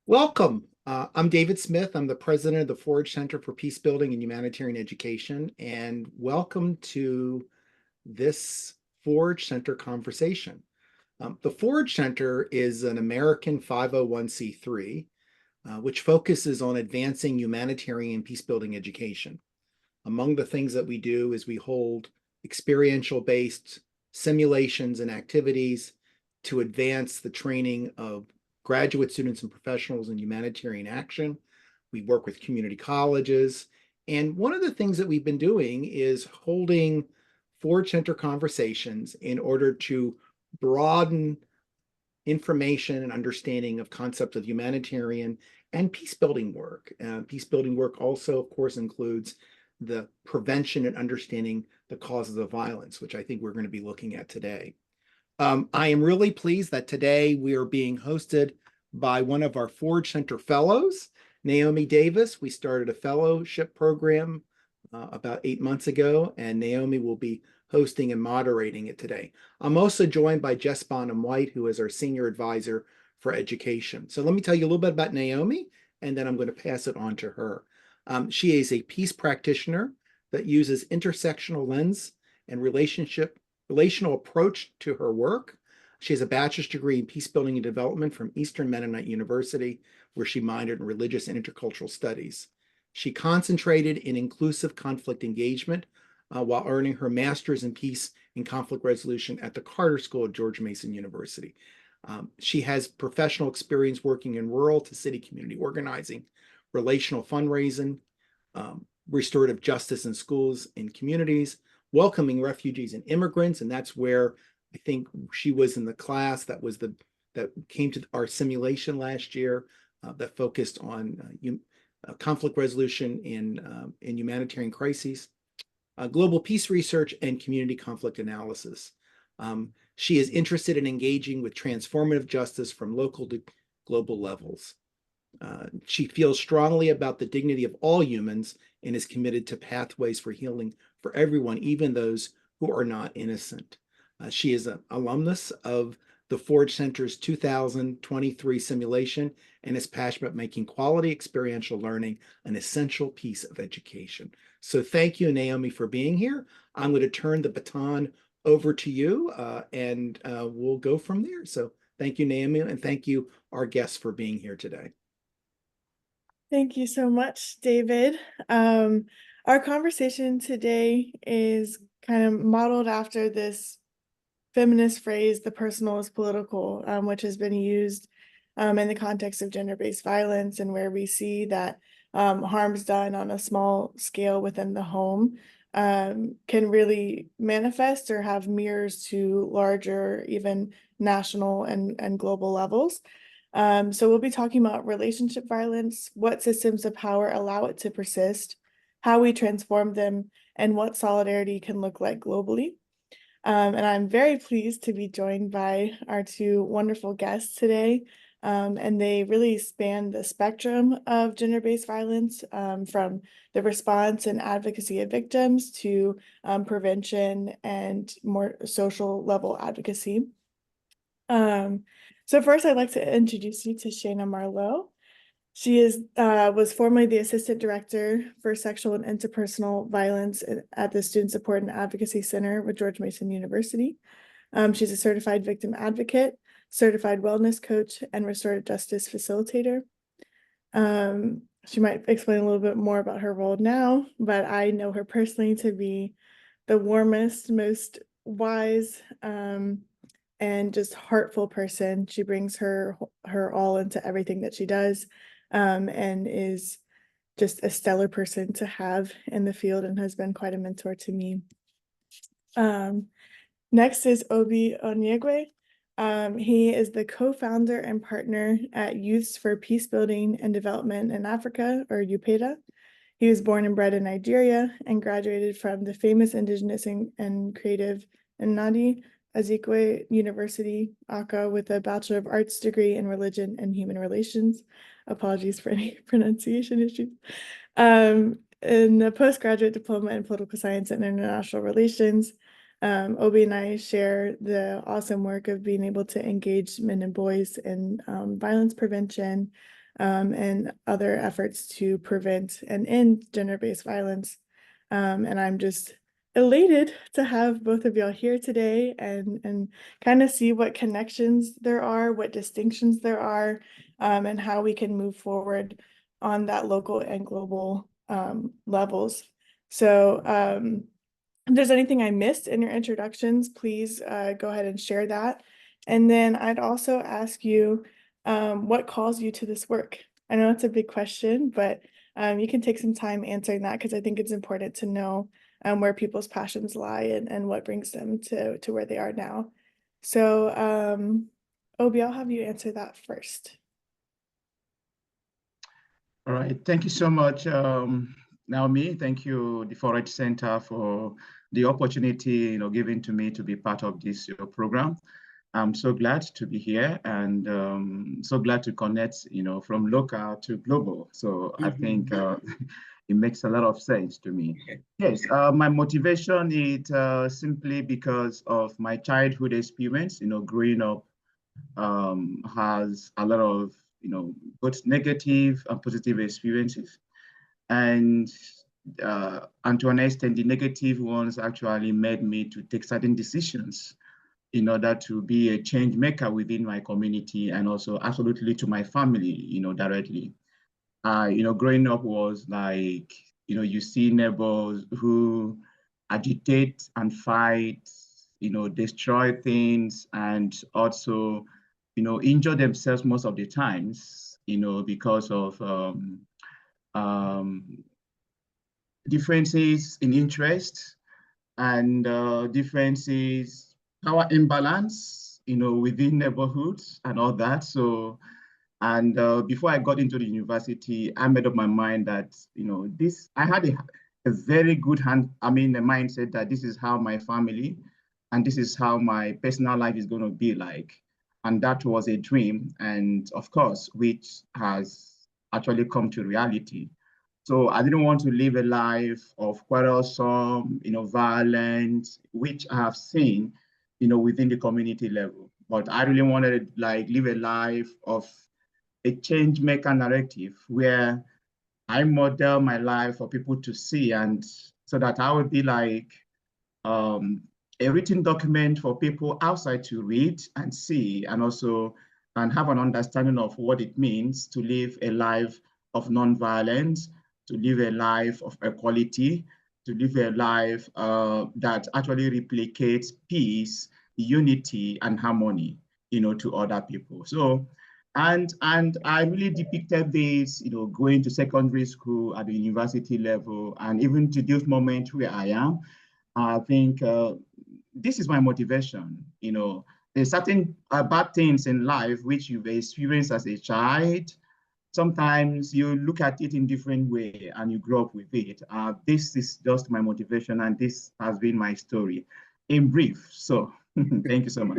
Welcome. I'm David Smith. I'm the president of the Forage Center for Peace Building and Humanitarian Education, and welcome to this Forage Center Conversation. The Forage Center is an American 501c3, which focuses on advancing humanitarian peace building education. Among the things that we do is we hold experiential-based simulations and activities to advance the training of graduate students and professionals in humanitarian action. We work with community colleges. And one of the things that we've been doing is holding Forage Center conversations in order to broaden information and understanding of concepts of humanitarian and peace building work. Peace building work also, of course, includes the prevention and understanding the causes of violence, which I think we're going to be looking at today. I am really pleased that today we are being hosted by one of our Forage Center fellows, Naomi Davis. We started a fellowship program about 8 months ago, and Naomi will be hosting and moderating it today. I'm also joined by Jess Bonham White, who is our senior advisor for education. So let me tell you a little bit about Naomi, and then I'm going to pass it on to her. She is a peace practitioner that uses intersectional lens and relational approach to her work. She has a bachelor's degree in peace building and development from Eastern Mennonite University, where she minored in religious and intercultural studies. She concentrated in inclusive conflict engagement while earning her master's in peace and conflict resolution at the Carter School at George Mason University. She has professional experience working in rural to city community organizing, relational fundraising, restorative justice in schools and communities, welcoming refugees and immigrants, and that's where I think she was in the class that came to our simulation last year that focused on conflict resolution in humanitarian crises, global peace research, and community conflict analysis. She is interested in engaging with transformative justice from local to global levels. She feels strongly about the dignity of all humans and is committed to pathways for healing for everyone, even those who are not innocent. She is an alumnus of the Forage Center's 2023 simulation and is passionate about making quality experiential learning an essential piece of education. So thank you, Naomi, for being here. I'm going to turn the baton over to you, and we'll go from there. So thank you, Naomi, and thank you, our guests, for being here today. Thank you so much, David. Our conversation today is kind of modeled after this feminist phrase, the personal is political, which has been used in the context of gender-based violence, and where we see that harms done on a small scale within the home can really manifest or have mirrors to larger, even national and global levels. So we'll be talking about relationship violence, what systems of power allow it to persist, how we transform them, and what solidarity can look like globally. And I'm very pleased to be joined by our two wonderful guests today. And they really span the spectrum of gender-based violence, from the response and advocacy of victims to prevention and more social level advocacy. So first, I'd like to introduce you to Shayna Marlowe. She was formerly the Assistant Director for Sexual and Interpersonal Violence at the Student Support and Advocacy Center with George Mason University. She's a certified victim advocate, certified wellness coach, and restorative justice facilitator. She might explain a little bit more about her role now, but I know her personally to be the warmest, most wise, and just heartful person. She brings her all into everything that she does, and is just a stellar person to have in the field and has been quite a mentor to me. Next is Obi Onyeigwe. He is the co-founder and partner at Youths for Peace Building and Development in Africa, or UPEDA. He was born and bred in Nigeria and graduated from the famous indigenous and creative Nnamdi Azikiwe University, Accra, with a Bachelor of Arts degree in Religion and Human Relations. Apologies for any pronunciation issues. In a postgraduate diploma in Political Science and International Relations. Obi and I share the awesome work of being able to engage men and boys in violence prevention, and other efforts to prevent and end gender-based violence. And I'm just elated to have both of y'all here today and kind of see what connections there are, what distinctions there are, and how we can move forward on that local and global levels. So if there's anything I missed in your introductions, please go ahead and share that. And then I'd also ask you what calls you to this work? I know it's a big question, but you can take some time answering that because I think it's important to know where people's passions lie and what brings them to where they are now. So, Obi, I'll have you answer that first. All right, thank you so much, Naomi. Thank you, the Forage Center, for the opportunity given to me to be part of this program. I'm so glad to be here and so glad to connect, from local to global. So I think it makes a lot of sense to me. Yes, my motivation is simply because of my childhood experience. Growing up has a lot of, both negative and positive experiences. And to an extent, the negative ones actually made me to take certain decisions in order to be a change maker within my community and also absolutely to my family, directly. Growing up was like, you see neighbors who agitate and fight, destroy things and also, injure themselves most of the times, because of differences in interest and differences, power imbalance, within neighborhoods and all that. So, and before I got into the university, I made up my mind that, I had a very good a mindset that this is how my family and this is how my personal life is going to be like. And that was a dream. And of course, which has actually come to reality. So I didn't want to live a life of quarrelsome, violence, which I have seen, within the community level. But I really wanted to live a life of a change maker narrative where I model my life for people to see and so that I would be like a written document for people outside to read and see and also and have an understanding of what it means to live a life of nonviolence, to live a life of equality, to live a life that actually replicates peace, unity, and harmony, to other people. So, and I really depicted this, going to secondary school at the university level, and even to this moment where I am. I think this is my motivation. There's certain bad things in life which you've experienced as a child. Sometimes you look at it in different way and you grow up with it. This is just my motivation and this has been my story in brief. So thank you so much.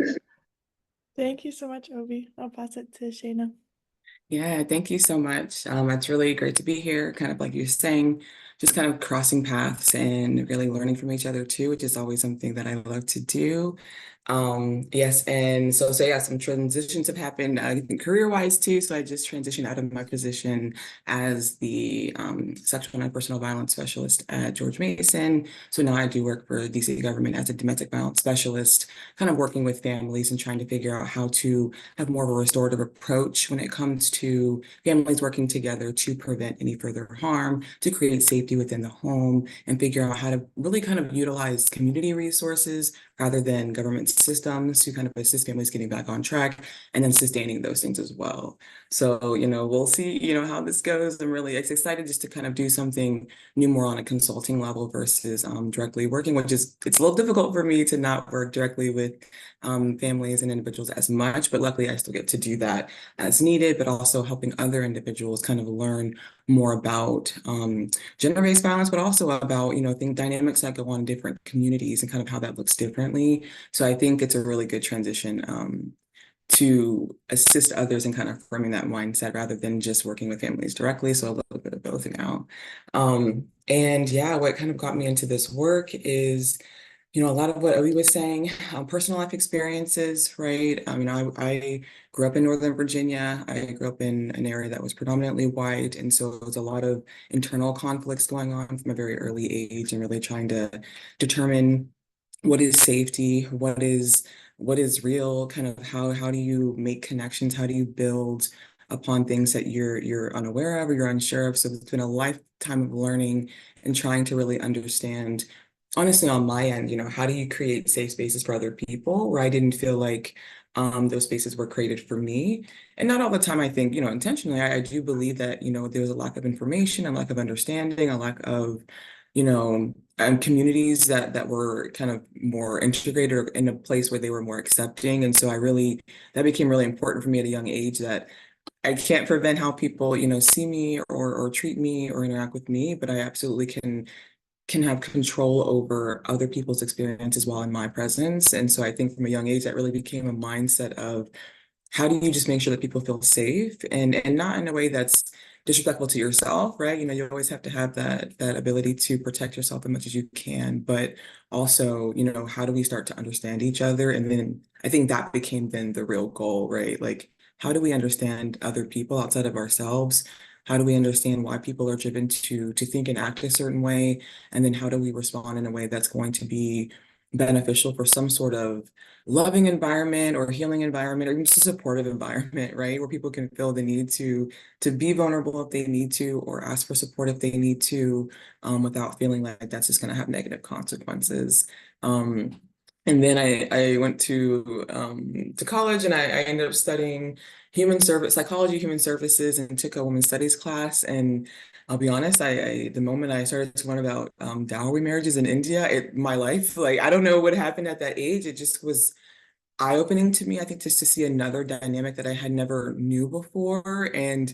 Thank you so much, Obi. I'll pass it to Shayna. Yeah, thank you so much. It's really great to be here, kind of like you're saying, just kind of crossing paths and really learning from each other too, which is always something that I love to do. Yes, and so yeah, some transitions have happened career-wise too. So I just transitioned out of my position as the sexual and personal violence specialist at George Mason. So now I do work for DC government as a domestic violence specialist, kind of working with families and trying to figure out how to have more of a restorative approach when it comes to families working together to prevent any further harm, to create safety within the home, and figure out how to really kind of utilize community resources rather than government systems to kind of assist families getting back on track and then sustaining those things as well. So, we'll see, how this goes. I'm really excited just to kind of do something new more on a consulting level versus directly working, which is, it's a little difficult for me to not work directly with families and individuals as much, but luckily I still get to do that as needed, but also helping other individuals kind of learn more about gender-based violence, but also about, dynamics that go on in different communities and kind of how that looks differently. So I think it's a really good transition to assist others in kind of forming that mindset rather than just working with families directly. So a little bit of both now. And yeah, what kind of got me into this work is a lot of what Obi was saying, personal life experiences, right? I grew up in Northern Virginia. I grew up in an area that was predominantly white. And so there was a lot of internal conflicts going on from a very early age and really trying to determine what is safety, what is real, kind of how do you make connections, how do you build upon things that you're unaware of or you're unsure of. So it's been a lifetime of learning and trying to really understand, honestly, on my end, how do you create safe spaces for other people where I didn't feel like those spaces were created for me. And not all the time, I think, intentionally, I do believe that, there was a lack of information, a lack of understanding, a lack of, and communities that were kind of more integrated or in a place where they were more accepting. And so that became really important for me at a young age, that I can't prevent how people, see me or treat me or interact with me, but I absolutely can have control over other people's experiences while in my presence. And so I think from a young age, that really became a mindset of how do you just make sure that people feel safe and not in a way that's disrespectful to yourself, right? You always have to have that ability to protect yourself as much as you can, but also, how do we start to understand each other? And then I think that became then the real goal, right? Like, how do we understand other people outside of ourselves? How do we understand why people are driven to think and act a certain way? And then how do we respond in a way that's going to be beneficial for some sort of loving environment or healing environment or even just a supportive environment, right? Where people can feel the need to be vulnerable if they need to or ask for support if they need to, without feeling like that's just going to have negative consequences. And then I went to college and I ended up studying psychology, human services, and took a women's studies class. And I'll be honest, the moment I started to learn about dowry marriages in India, my life, like I don't know what happened at that age. It just was eye-opening to me, I think, just to see another dynamic that I had never knew before. And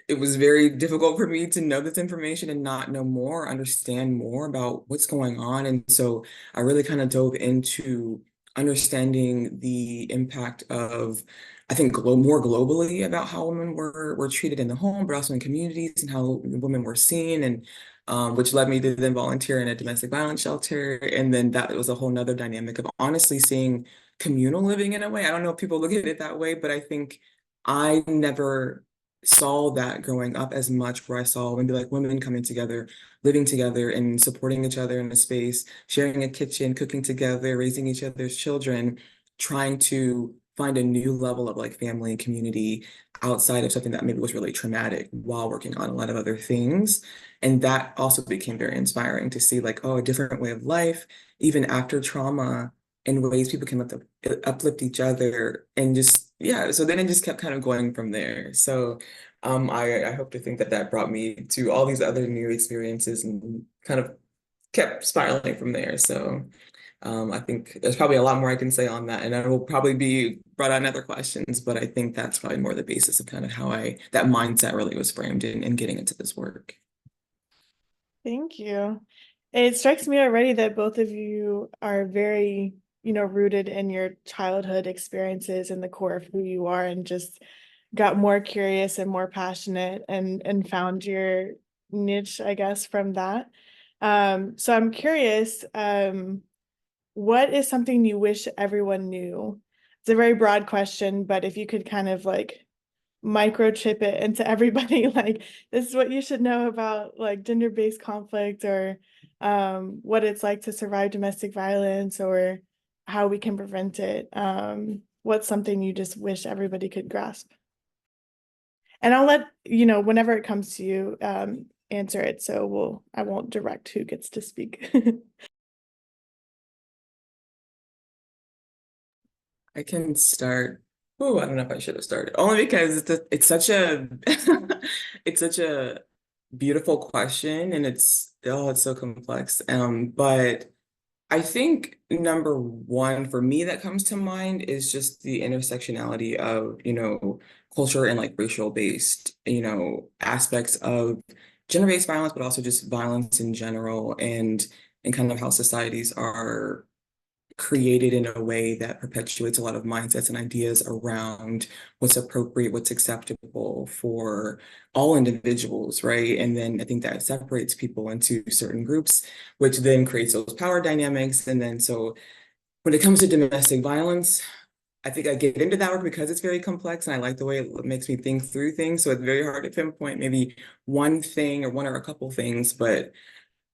it was very difficult for me to know this information and not know more, understand more about what's going on. And so I really kind of dove into understanding the impact of, I think, more globally about how women were treated in the home, but also in communities and how women were seen, and which led me to then volunteer in a domestic violence shelter. And then that was a whole nother dynamic of honestly seeing communal living in a way. I don't know if people look at it that way, but I think I never saw that growing up as much, where I saw maybe like women coming together, living together and supporting each other in a space, sharing a kitchen, cooking together, raising each other's children, trying to find a new level of like family and community outside of something that maybe was really traumatic while working on a lot of other things. And that also became very inspiring to see like, oh, a different way of life, even after trauma, in ways people can uplift each other and just, yeah. So then it just kept kind of going from there. So I hope to think that brought me to all these other new experiences and kind of kept spiraling from there. So I think there's probably a lot more I can say on that, and I will probably be brought on other questions, but I think that's probably more the basis of kind of how that mindset really was framed in getting into this work. Thank you. It strikes me already that both of you are very, rooted in your childhood experiences and the core of who you are, and just got more curious and more passionate and found your niche, I guess, from that. So I'm curious, what is something you wish everyone knew? It's a very broad question, but if you could kind of like microchip it into everybody, like this is what you should know about like gender-based conflict, or what it's like to survive domestic violence, or how we can prevent it. What's something you just wish everybody could grasp? And I'll let whenever it comes to you, answer it. So I won't direct who gets to speak. I can start. Oh, I don't know if I should have started. Only because it's such a it's such a beautiful question, and it's so complex. But I think number one for me that comes to mind is just the intersectionality of, culture and like racial based, aspects of gender-based violence, but also just violence in general, and kind of how societies are created in a way that perpetuates a lot of mindsets and ideas around what's appropriate, what's acceptable for all individuals, right? And then I think that separates people into certain groups, which then creates those power dynamics. And then so when it comes to domestic violence, I think I get into that work because it's very complex and I like the way it makes me think through things. So it's very hard to pinpoint maybe one thing or one or a couple things, but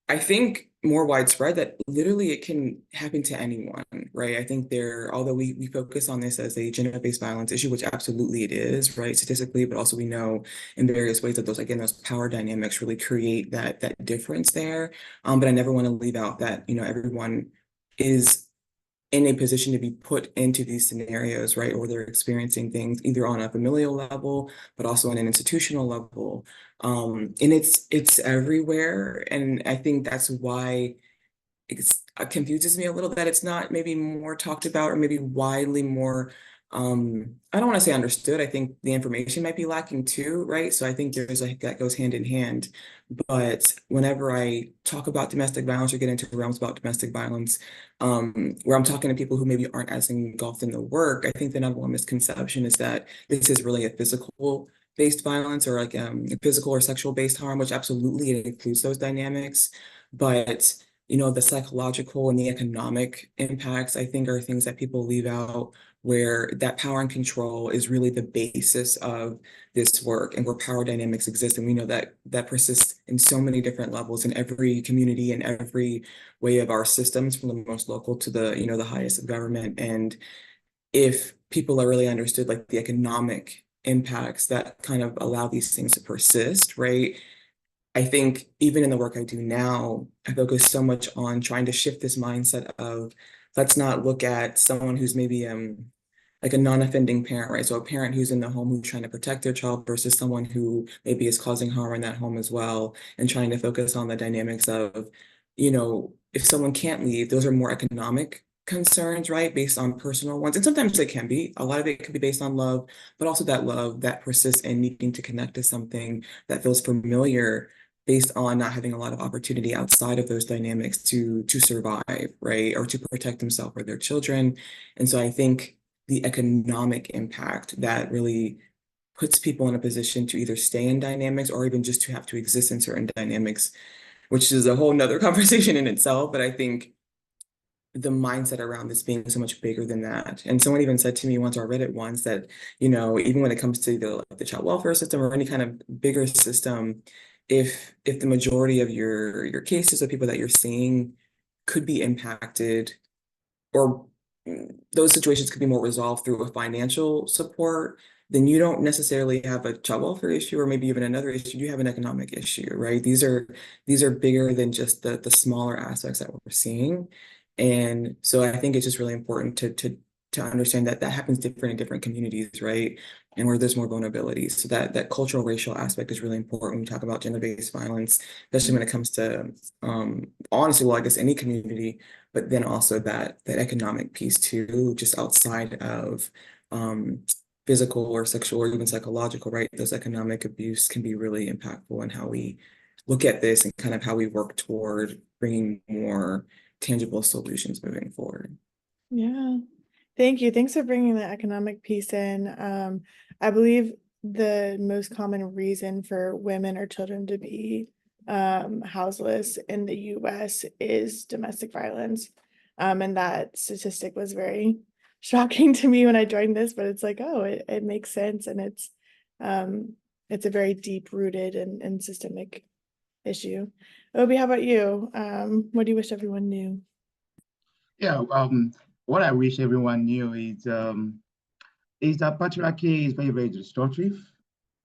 I think more widespread that literally it can happen to anyone, right? I think although we focus on this as a gender-based violence issue, which absolutely it is, right, statistically, but also we know in various ways that those power dynamics really create that difference there. But I never want to leave out that, everyone is in a position to be put into these scenarios, right? Or they're experiencing things either on a familial level, but also on an institutional level. And it's everywhere. And I think that's why it confuses me a little that it's not maybe more talked about or maybe widely more I don't want to say understood. I think the information might be lacking too, right? So I think there's like that goes hand in hand. But whenever I talk about domestic violence or get into realms about domestic violence, where I'm talking to people who maybe aren't as engulfed in the work, I think the number one misconception is that this is really a physical based violence or like physical or sexual based harm, which absolutely it includes those dynamics. But the psychological and the economic impacts, I think, are things that people leave out, where that power and control is really the basis of this work and where power dynamics exist. And we know that that persists in so many different levels in every community and every way of our systems, from the most local to the highest of government. And if people are really understood like the economic impacts that kind of allow these things to persist, right? I think even in the work I do now, I focus so much on trying to shift this mindset of let's not look at someone who's maybe like a non-offending parent, right? So a parent who's in the home who's trying to protect their child versus someone who maybe is causing harm in that home as well, and trying to focus on the dynamics of, if someone can't leave, those are more economic concerns, right? Based on personal ones. And sometimes they can be. A lot of it could be based on love, but also that love that persists in needing to connect to something that feels familiar based on not having a lot of opportunity outside of those dynamics to survive, right? Or to protect themselves or their children. And so I think the economic impact that really puts people in a position to either stay in dynamics or even just to have to exist in certain dynamics, which is a whole nother conversation in itself. But I think the mindset around this being so much bigger than that. And someone even said to me once, or I read it once, that, even when it comes to the child welfare system or any kind of bigger system, if the majority of your cases of people that you're seeing could be impacted, or those situations could be more resolved through a financial support, then you don't necessarily have a child welfare issue or maybe even another issue. You have an economic issue, right? These are bigger than just the smaller aspects that we're seeing. And so I think it's just really important to understand that that happens different in different communities, right? And where there's more vulnerabilities. So that cultural racial aspect is really important when we talk about gender-based violence, especially when it comes to honestly, well, I guess any community, but then also that economic piece too, just outside of physical or sexual or even psychological, right? Those economic abuse can be really impactful in how we look at this and kind of how we work toward bringing more tangible solutions moving forward. Yeah, thank you. Thanks for bringing the economic piece in. I believe the most common reason for women or children to be houseless in the US is domestic violence. And that statistic was very shocking to me when I joined this, but it's like, oh, it makes sense. And it's a very deep rooted and systemic issue. Obi, how about you? What do you wish everyone knew? Yeah, what I wish everyone knew is that patriarchy is very, very destructive.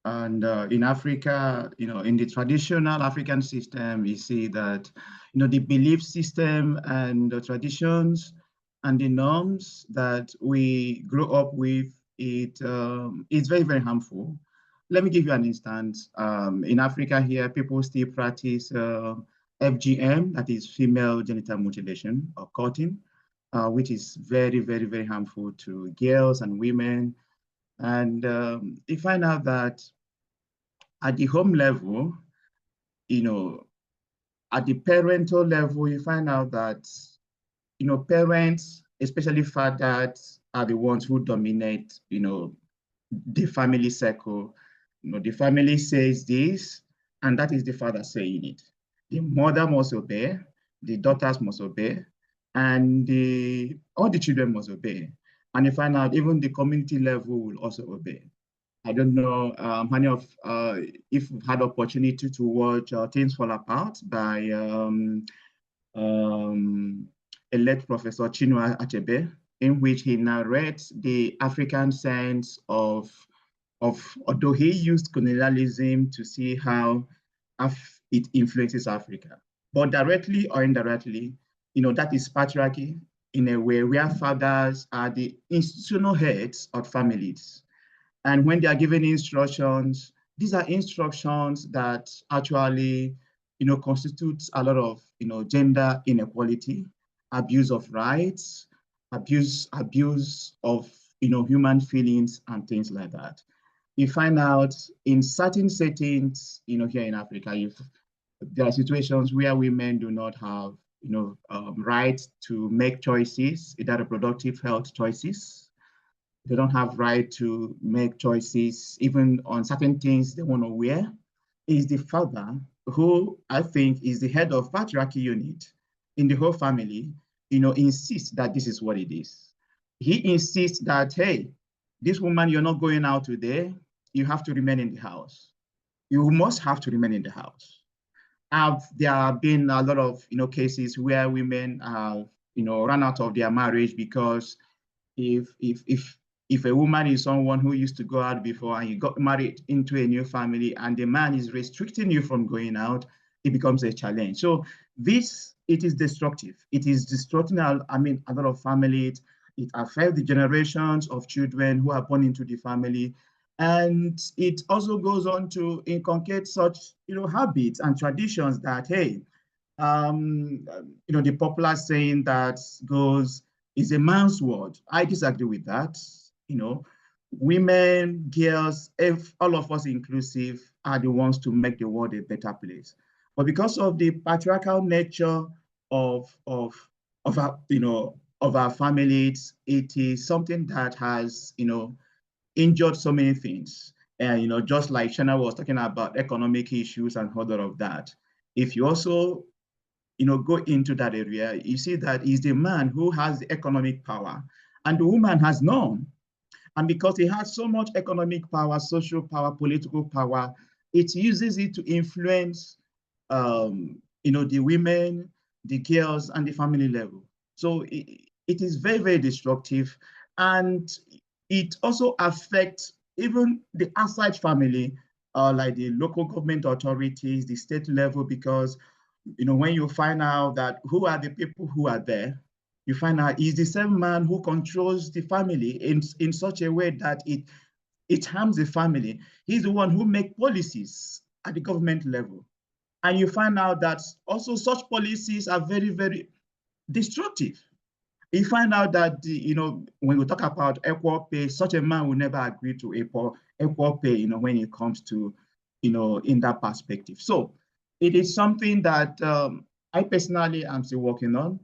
And in Africa, in the traditional African system, we see that, the belief system and the traditions and the norms that we grow up with, it's very, very harmful. Let me give you an instance. In Africa here, people still practice FGM, that is female genital mutilation or cutting, which is very, very, very harmful to girls and women. And you find out that at the home level, at the parental level, you find out that, parents especially fathers are the ones who dominate, the family circle. The family says this, and that is the father saying it. The mother must obey, the daughters must obey, and all the children must obey. And you find out even the community level will also obey. I don't know many of if you've had opportunity to watch Things Fall Apart by a late Professor Chinua Achebe, in which he narrates the African sense of although he used colonialism to see how it influences Africa, but directly or indirectly, that is patriarchy in a way where fathers are the institutional heads of families. And when they are given instructions, these are instructions that actually, constitutes a lot of, gender inequality, abuse of rights, abuse of, human feelings and things like that. You find out in certain settings, here in Africa, if there are situations where women do not have, right to make choices, either reproductive health choices. They don't have right to make choices, even on certain things they want to wear. Is the father who I think is the head of patriarchy unit in the whole family, insists that this is what it is. He insists that, hey, this woman, you're not going out today. You have to remain in the house. You must have to remain in the house. There have been a lot of, cases where women have, run out of their marriage because if a woman is someone who used to go out before and you got married into a new family and the man is restricting you from going out, it becomes a challenge. So it is destructive. It is destructing, a lot of families. It affects the generations of children who are born into the family. And it also goes on to inculcate such, habits and traditions that, hey, the popular saying that goes, is a man's world. I disagree with that. Women, girls, if all of us inclusive, are the ones to make the world a better place. But because of the patriarchal nature of our families, it is something that has, injured so many things. And, just like Shayna was talking about economic issues and all of that. If you also go into that area, you see that it's the man who has the economic power and the woman has none. And because he has so much economic power, social power, political power, it uses it to influence, the women, the girls, and the family level. So it is very, very destructive. And it also affects even the outside family, like the local government authorities, the state level, because when you find out that who are the people who are there, you find out he's the same man who controls the family in such a way that it harms the family. He's the one who makes policies at the government level. And you find out that also such policies are very, very destructive. You find out that, when we talk about equal pay, such a man will never agree to equal pay, when it comes to, in that perspective. So it is something that I personally am still working on.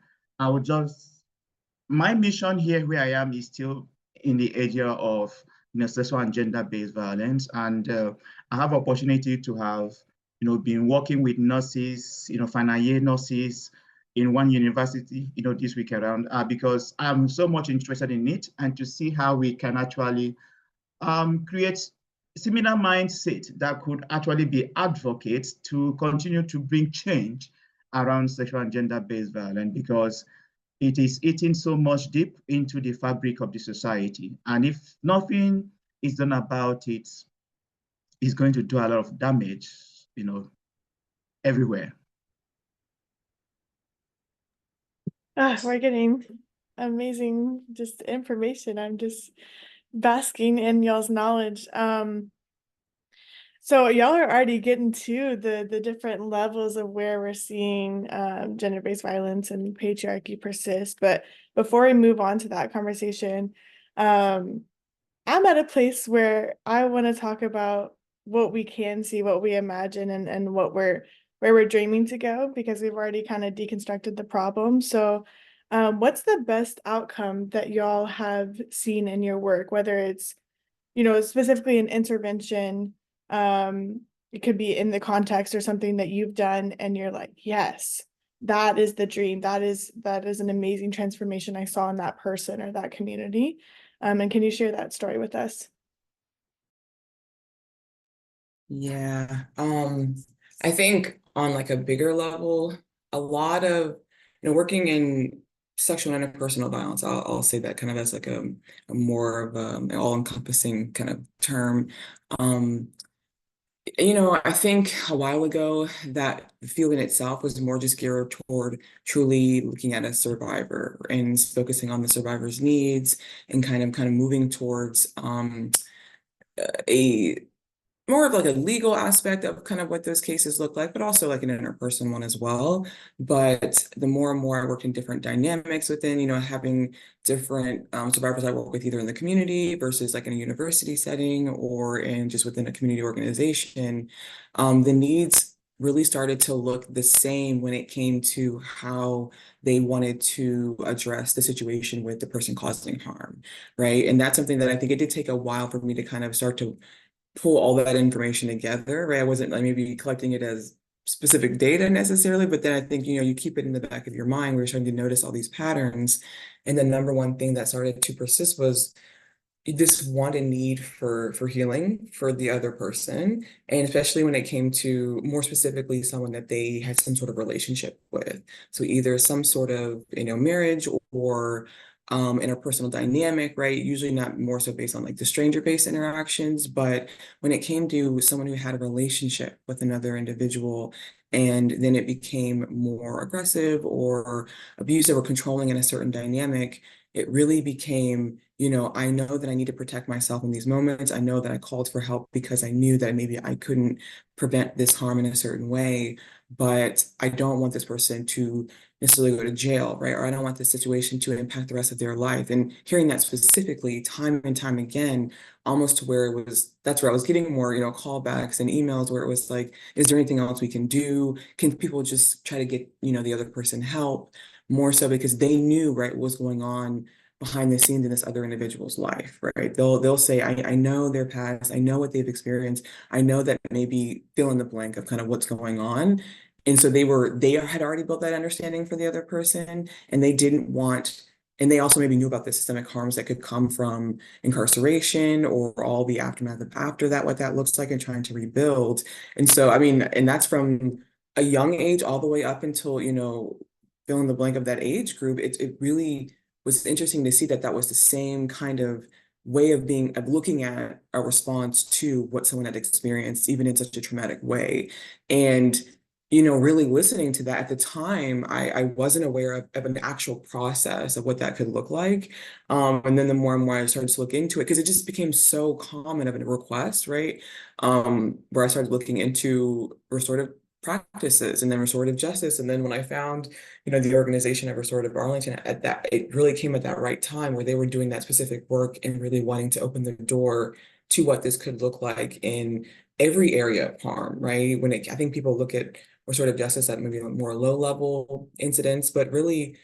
My mission here where I am is still in the area of sexual and gender-based violence. And I have opportunity to have, been working with nurses, final year nurses in one university, this week around, because I'm so much interested in it and to see how we can actually create similar mindset that could actually be advocates to continue to bring change around sexual and gender-based violence, because it is eating so much deep into the fabric of the society. And if nothing is done about it, it's going to do a lot of damage, everywhere. We're getting amazing just information. I'm just basking in y'all's knowledge. So y'all are already getting to the different levels of where we're seeing gender-based violence and patriarchy persist. But before we move on to that conversation, I'm at a place where I want to talk about what we can see, what we imagine, and where we're dreaming to go, because we've already kind of deconstructed the problem. So What's the best outcome that y'all have seen in your work, whether it's, specifically an intervention, it could be in the context or something that you've done and you're like, yes, that is the dream. That is an amazing transformation I saw in that person or that community. And can you share that story with us? Yeah. I think on like a bigger level, a lot of, working in sexual and interpersonal violence, I'll say that kind of as like a more of an all-encompassing kind of term. Um, I think a while ago that the field in itself was more just geared toward truly looking at a survivor and focusing on the survivor's needs and kind of moving towards a more of like a legal aspect of kind of what those cases look like, but also like an interpersonal one as well. But the more and more I worked in different dynamics within, having different survivors I work with either in the community versus like in a university setting or in just within a community organization, the needs really started to look the same when it came to how they wanted to address the situation with the person causing harm, right? And that's something that I think it did take a while for me to kind of start to pull all that information together, right? I wasn't like maybe collecting it as specific data necessarily, but then I think, you keep it in the back of your mind where you're starting to notice all these patterns. And the number one thing that started to persist was this wanted need for healing for the other person, and especially when it came to more specifically someone that they had some sort of relationship with. So either some sort of marriage or interpersonal dynamic, right? Usually not more so based on like the stranger-based interactions, but when it came to someone who had a relationship with another individual, and then it became more aggressive or abusive or controlling in a certain dynamic, it really became, I know that I need to protect myself in these moments. I know that I called for help because I knew that maybe I couldn't prevent this harm in a certain way, but I don't want this person to necessarily go to jail, right? Or I don't want this situation to impact the rest of their life. And hearing that specifically time and time again, almost to where that's where I was getting more, callbacks and emails where it was like, is there anything else we can do? Can people just try to get, the other person help? More so because they knew, right, what was going on behind the scenes in this other individual's life, right? They'll say, I know their past, I know what they've experienced, I know that maybe fill in the blank of kind of what's going on. And so they had already built that understanding for the other person, and they didn't want, and they also maybe knew about the systemic harms that could come from incarceration or all the aftermath of after that, what that looks like and trying to rebuild. And so, I mean, and that's from a young age all the way up until, fill in the blank of that age group. It really was interesting to see that that was the same kind of way of looking at a response to what someone had experienced, even in such a traumatic way. And, really listening to that at the time, I wasn't aware of an actual process of what that could look like. And then the more and more I started to look into it, because it just became so common of a request, right? Where I started looking into restorative practices and then restorative justice. And then when I found, the organization of Restorative Arlington at that, it really came at that right time where they were doing that specific work and really wanting to open the door to what this could look like in every area of harm, right? I think people look at restorative justice at maybe more low level incidents, but really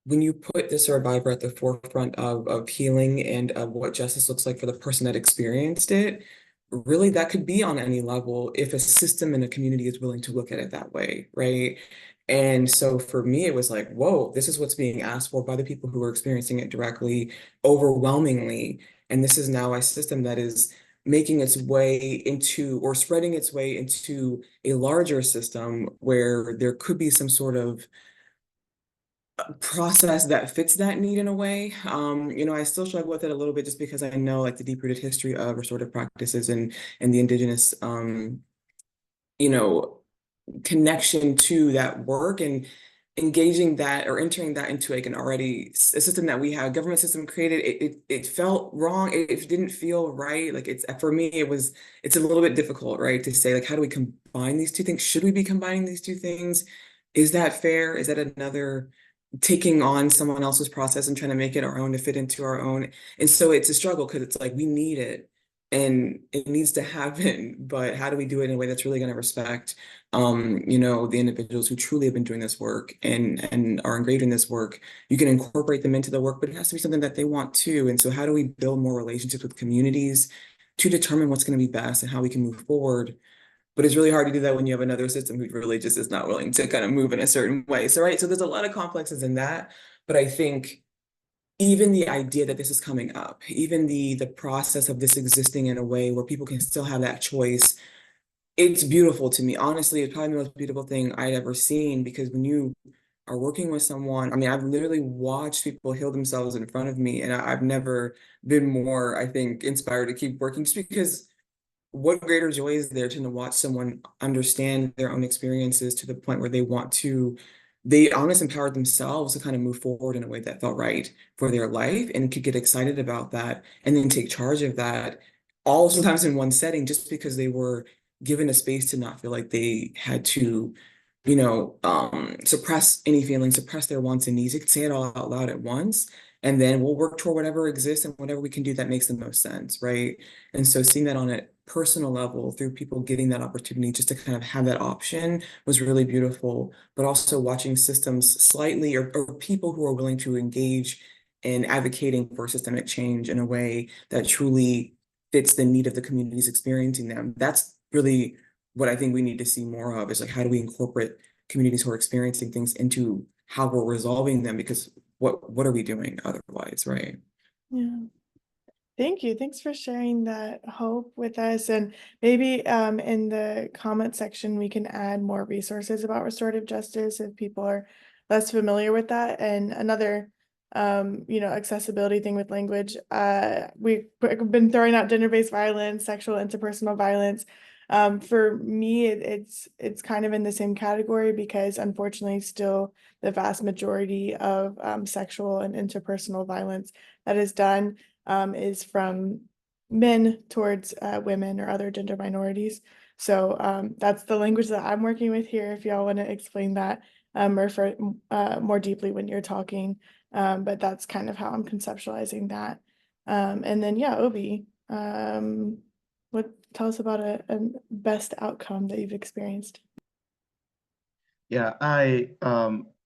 when you put the survivor at the forefront of healing and of what justice looks like for the person that experienced it, really that could be on any level if a system and a community is willing to look at it that way, right? And so for me, it was like, whoa, this is what's being asked for by the people who are experiencing it directly, overwhelmingly. And this is now a system that is making its way into or spreading its way into a larger system where there could be some sort of process that fits that need in a way. I still struggle with it a little bit just because I know like the deep-rooted history of restorative practices and the indigenous you know, connection to that work and engaging that or entering that into like a system that we have, a government system created, it felt wrong. It didn't feel right. Like for me, it's a little bit difficult, right? To say like, how do we combine these two things? Should we be combining these two things? Is that fair? Is that another taking on someone else's process and trying to make it our own to fit into our own? And so it's a struggle because it's like, we need it. and it needs to happen, but how do we do it in a way that's really going to respect, the individuals who truly have been doing this work and are engaged in this work? You can incorporate them into the work, but it has to be something that they want to. And so how do we build more relationships with communities to determine what's going to be best and how we can move forward? But it's really hard to do that when you have another system who really just is not willing to kind of move in a certain way. So, right, so there's a lot of complexes in that, but I think even the idea that this is coming up, even the process of this existing in a way where people can still have that choice, it's beautiful to me. Honestly, it's probably the most beautiful thing I'd ever seen, because when you are working with someone, I mean, I've literally watched people heal themselves in front of me, and I've never been more, I think, inspired to keep working, just because what greater joy is there to watch someone understand their own experiences to the point where they honestly empowered themselves to kind of move forward in a way that felt right for their life and could get excited about that and then take charge of that, all sometimes in one setting, just because they were given a space to not feel like they had to, suppress any feelings, suppress their wants and needs. They could say it all out loud at once, and then we'll work toward whatever exists and whatever we can do that makes the most sense, right? And so seeing that on a personal level through people getting that opportunity just to kind of have that option was really beautiful. But also watching systems slightly, or people who are willing to engage in advocating for systemic change in a way that truly fits the need of the communities experiencing them. That's really what I think we need to see more of, is like, how do we incorporate communities who are experiencing things into how we're resolving them? Because what are we doing otherwise, right? Yeah. Thank you. Thanks for sharing that hope with us. And maybe in the comment section, we can add more resources about restorative justice if people are less familiar with that. And another, accessibility thing with language. We've been throwing out gender-based violence, sexual interpersonal violence. For me, it's kind of in the same category, because unfortunately, still the vast majority of sexual and interpersonal violence that is done is from men towards women or other gender minorities. So that's the language that I'm working with here, if y'all want to explain that or for more deeply when you're talking. But that's kind of how I'm conceptualizing that. And then, yeah, Obi, tell us about a best outcome that you've experienced. Yeah, I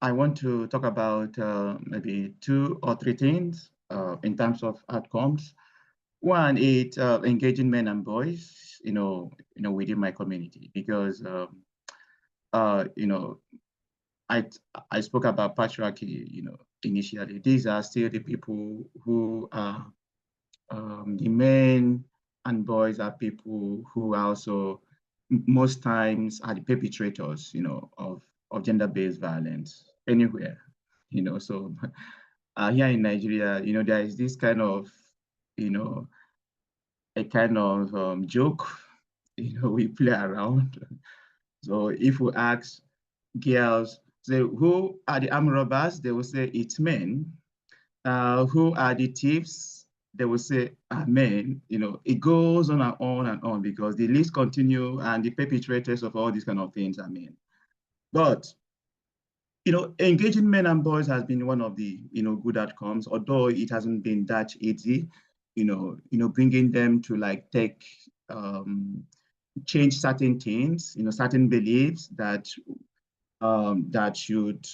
want to talk about maybe 2 or 3 things in terms of outcomes. One is engaging men and boys, within my community, because I spoke about patriarchy, initially. These are still the people who are the men and boys are people who are also most times are the perpetrators, of gender-based violence anywhere, So here in Nigeria, there is this kind of, a kind of joke, we play around. So if we ask girls, say, who are the armed robbers? They will say it's men. Who are the thieves? They will say men. It goes on and on and on, because the list continue, and the perpetrators of all these kind of things are men. But engaging men and boys has been one of the good outcomes, although it hasn't been that easy. Bringing them to like change certain things, certain beliefs that should,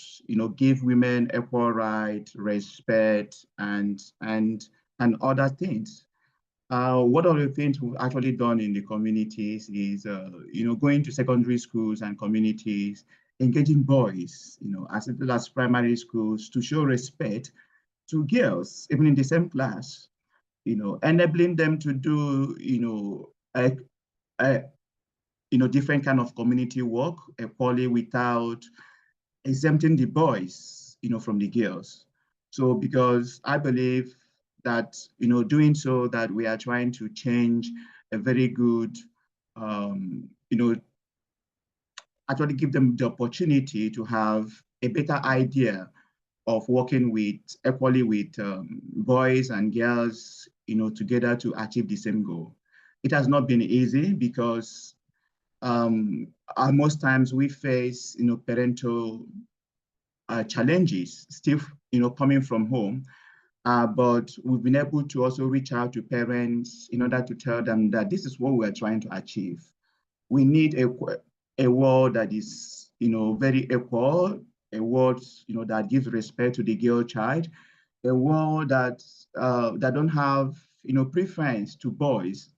give women equal right, respect, and other things. One of the things we've actually done in the communities is, going to secondary schools and communities, engaging boys, as well as primary schools, to show respect to girls, even in the same class, enabling them to do, different kind of community work equally without exempting the boys, from the girls. So because I believe that, doing so, that we are trying to change a very good, actually give them the opportunity to have a better idea of working equally with boys and girls, together to achieve the same goal. It has not been easy, because most times we face, parental challenges still, coming from home. But we've been able to also reach out to parents in order to tell them that this is what we're trying to achieve. We need a world that is, very equal, a world, that gives respect to the girl child, a world that that don't have, preference to boys,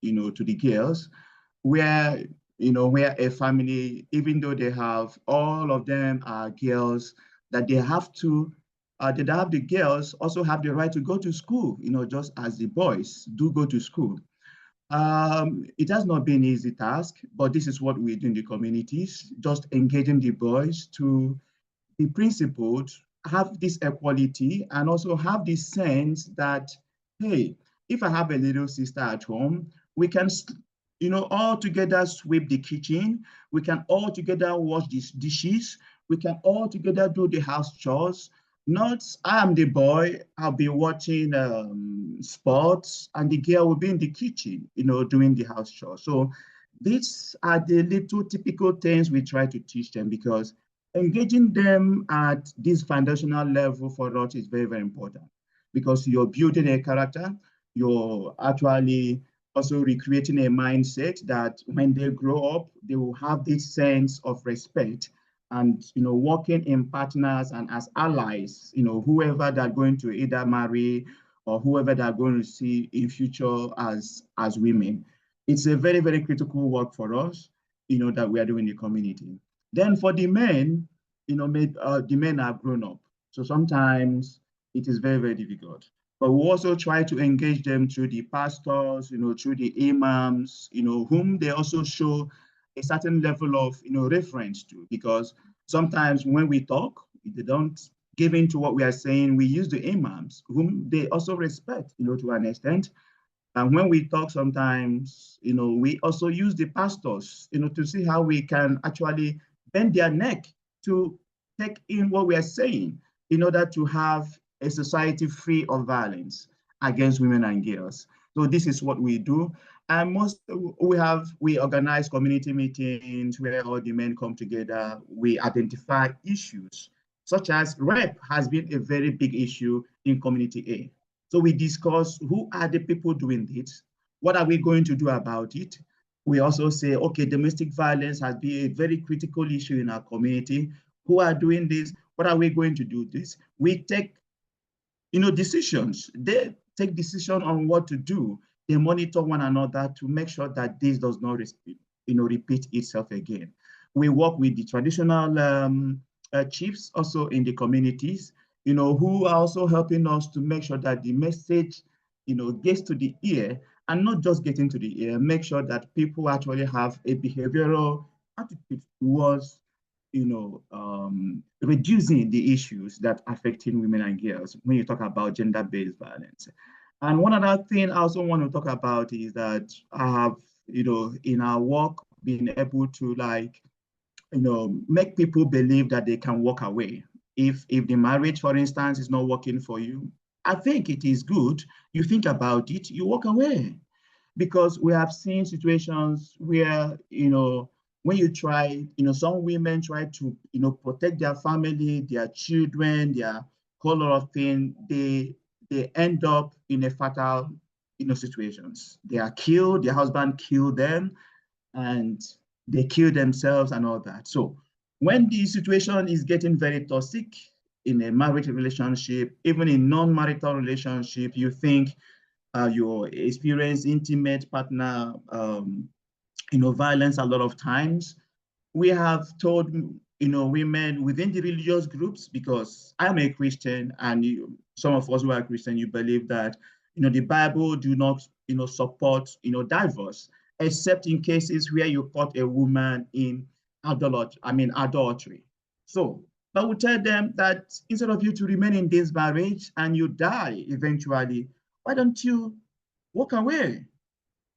to the girls, where, where a family, even though they have, all of them are girls, that they have to, that have the girls also have the right to go to school, just as the boys do go to school. It has not been an easy task, but this is what we do in the communities, just engaging the boys to be principled, have this equality, and also have this sense that, hey, if I have a little sister at home, we can, all together sweep the kitchen. We can all together wash these dishes. We can all together do the house chores. Not, I am the boy, I'll be watching sports, and the girl will be in the kitchen, doing the house chores. So these are the little typical things we try to teach them, because engaging them at this foundational level for us is very, very important, because you're building a character, you're actually also recreating a mindset that when they grow up, they will have this sense of respect and, working in partners and as allies, whoever they're going to either marry or whoever they're going to see in future as women. It's a very, very critical work for us, that we are doing in the community. Then for the men, the men are grown up. So sometimes it is very, very difficult. But we also try to engage them through the pastors, through the imams, whom they also show a certain level of, reference to, because sometimes when we talk, they don't give in to what we are saying. We use the imams, whom they also respect, to an extent. And when we talk sometimes, we also use the pastors, to see how we can actually bend their neck to take in what we are saying in order to have a society free of violence against women and girls. So this is what we do. And we organize community meetings where all the men come together. We identify issues such as rape has been a very big issue in community A. So we discuss who are the people doing this, what are we going to do about it. We also say, okay, domestic violence has been a very critical issue in our community. Who are doing this? What are we going to do this? We take, decisions. They take decision on what to do. They monitor one another to make sure that this does not, repeat itself again. We work with the traditional chiefs also in the communities, who are also helping us to make sure that the message, gets to the ear, and not just getting to the ear, make sure that people actually have a behavioral attitude towards, reducing the issues that affecting women and girls when you talk about gender-based violence. And one other thing I also want to talk about is that I have, in our work, been able to make people believe that they can walk away. If the marriage, for instance, is not working for you, I think it is good. You think about it, you walk away. Because we have seen situations where, when you try, some women try to, protect their family, their children, their whole lot of things, they end up in a fatal, situations. They are killed, their husband killed them, and they kill themselves and all that. So when the situation is getting very toxic in a marriage relationship, even in non-marital relationship, you think you experience intimate partner, violence a lot of times. We have told, women within the religious groups, because I'm a Christian, and some of us who are Christian, you believe that, the Bible do not, support, divorce, except in cases where you caught a woman in adultery. So, but we tell them that instead of you to remain in this marriage and you die eventually, why don't you walk away?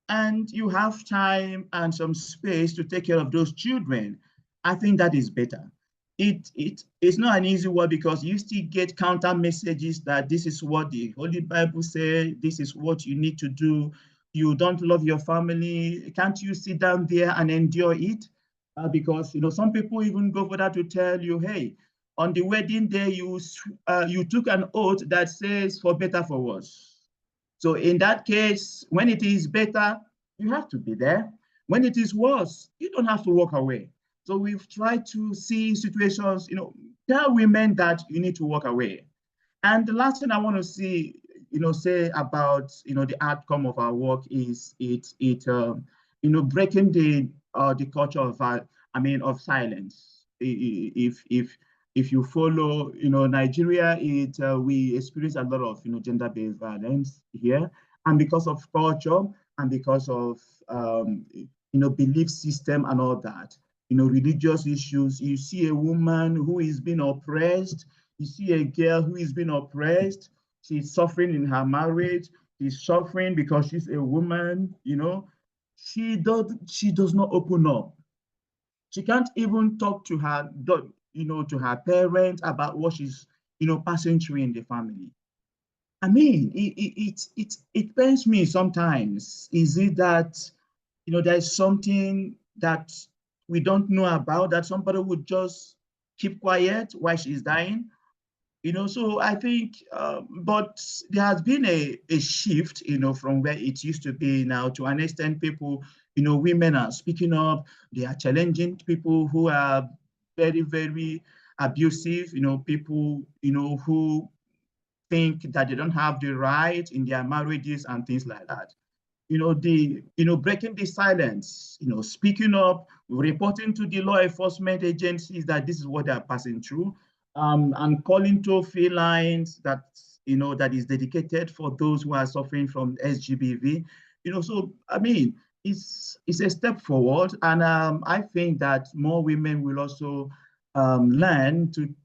And you have time and some space to take care of those children. I think that is better. It's not an easy word, because you still get counter messages that this is what the Holy Bible says, this is what you need to do. You don't love your family. Can't you sit down there and endure it? Because some people even go for that to tell you, hey, on the wedding day, you took an oath that says for better, for worse. So in that case, when it is better, you have to be there. When it is worse, you don't have to walk away. So we've tried to see situations, tell women that you need to walk away. And the last thing I want to say about, the outcome of our work is breaking the culture of silence. If you follow, Nigeria, we experience a lot of, gender-based violence here, and because of culture and because of, belief system and all that, religious issues. You see a woman who is being oppressed. You see a girl who is being oppressed. She's suffering in her marriage. She's suffering because she's a woman. She does not open up. She can't even talk to her, to her parents about what she's, passing through in the family. I mean, it pains me sometimes. Is it that, there's something that we don't know about, that somebody would just keep quiet while she's dying? So I think, but there has been a shift, from where it used to be now. To an extent, people, women are speaking up. They are challenging people who are very, very abusive, people, who think that they don't have the right in their marriages and things like that. Breaking the silence, speaking up, reporting to the law enforcement agencies that this is what they are passing through, and calling toll-free lines that is dedicated for those who are suffering from SGBV. So I mean, it's a step forward, and I think that more women will also learn to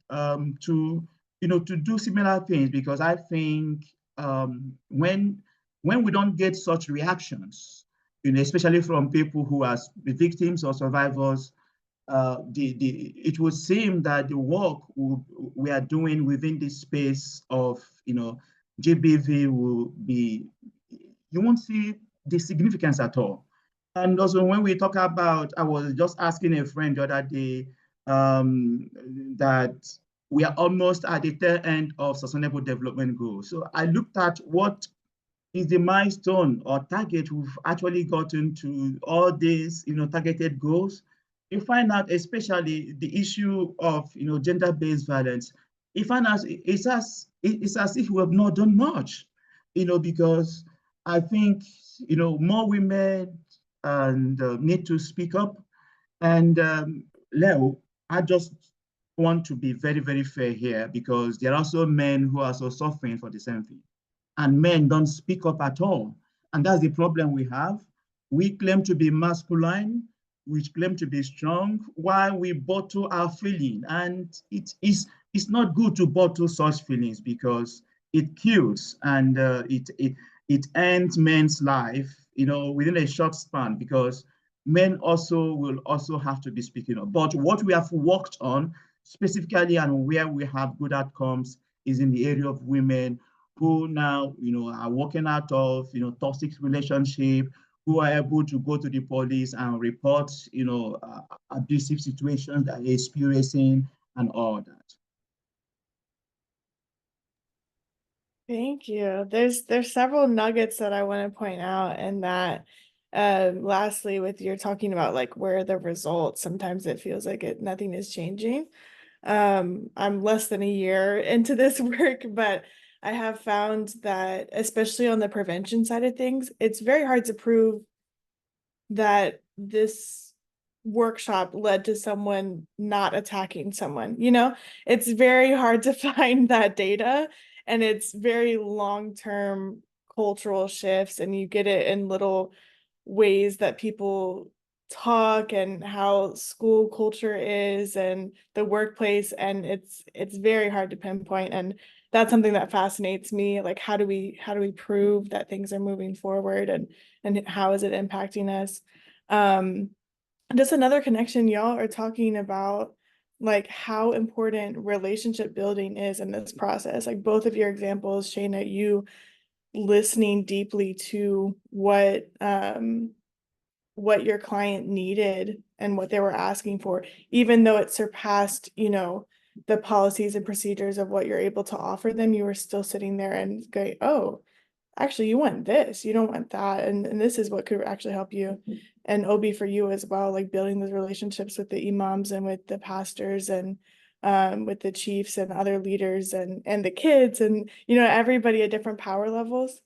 do similar things, because I think when we don't get such reactions, especially from people who are victims or survivors, it would seem that the work we are doing within this space of GBV will be, you won't see the significance at all. And also, when we talk about, I was just asking a friend the other day that we are almost at the tail end of Sustainable Development Goals. So I looked at what is the milestone or target we've actually gotten to all these, targeted goals. You find out, especially the issue of, gender-based violence, you find out it's as if we have not done much, because I think, more women and need to speak up. And Leo, I just want to be very, very fair here, because there are also men who are also suffering for the same thing. And men don't speak up at all. And that's the problem we have. We claim to be masculine, we claim to be strong, while we bottle our feeling. And it's not good to bottle such feelings, because it kills, and it ends men's life, within a short span, because men will also have to be speaking up. But what we have worked on specifically, and where we have good outcomes, is in the area of women who now, are working out of, toxic relationship, who are able to go to the police and report, abusive situations that they're experiencing and all that. Thank you. There's several nuggets that I want to point out, and that lastly, with you're talking about like where the results, sometimes it feels like nothing is changing. I'm less than a year into this work, but I have found that, especially on the prevention side of things, it's very hard to prove that this workshop led to someone not attacking someone. It's very hard to find that data, and it's very long-term cultural shifts, and you get it in little ways that people talk and how school culture is and the workplace, and it's very hard to pinpoint. And that's something that fascinates me. Like, how do we prove that things are moving forward, and how is it impacting us? Just another connection, y'all are talking about like how important relationship building is in this process. Like both of your examples, Shayna, you listening deeply to what your client needed and what they were asking for, even though it surpassed, the policies and procedures of what you're able to offer them, you were still sitting there and going, oh, actually you want this, you don't want that, and this is what could actually help you. And Obi, for you as well, like building those relationships with the imams and with the pastors and with the chiefs and other leaders and the kids and everybody at different power levels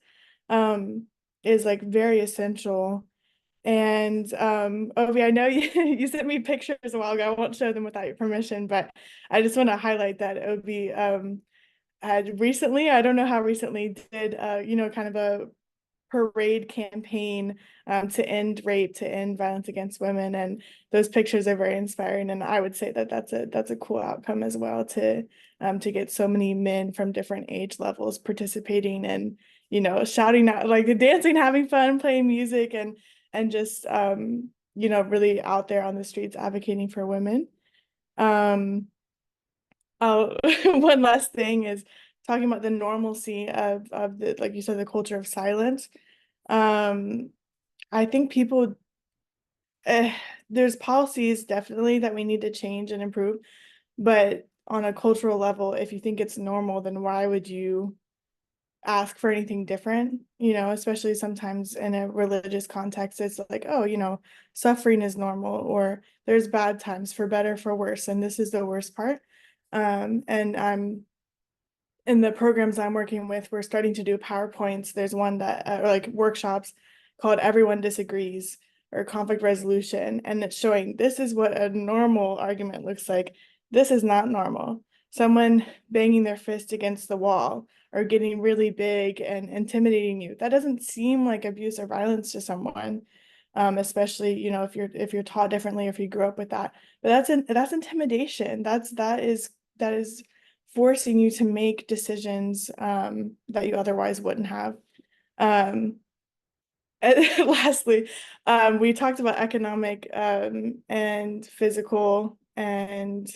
is like very essential. And Obi, I know you sent me pictures a while ago. I won't show them without your permission, but I just want to highlight that Obi had recently, I don't know how recently, did kind of a parade campaign to end rape, to end violence against women, and those pictures are very inspiring. And I would say that that's a cool outcome as well, to get so many men from different age levels participating and shouting out, like dancing, having fun, playing music, and just really out there on the streets advocating for women. Oh, one last thing is talking about the normalcy of the, like you said, the culture of silence. I think people, there's policies definitely that we need to change and improve, but on a cultural level, if you think it's normal, then why would you ask for anything different? Especially sometimes in a religious context, it's like, oh, suffering is normal, or there's bad times, for better, for worse, and this is the worst part. And I'm in the programs I'm working with, we're starting to do PowerPoints. There's one that or like workshops called Everyone Disagrees, or conflict resolution, and it's showing this is what a normal argument looks like. This is not normal. Someone banging their fist against the wall or getting really big and intimidating you, that doesn't seem like abuse or violence to someone, especially if you're taught differently, or if you grew up with that. But that's intimidation. That is forcing you to make decisions that you otherwise wouldn't have. And lastly, we talked about economic and physical and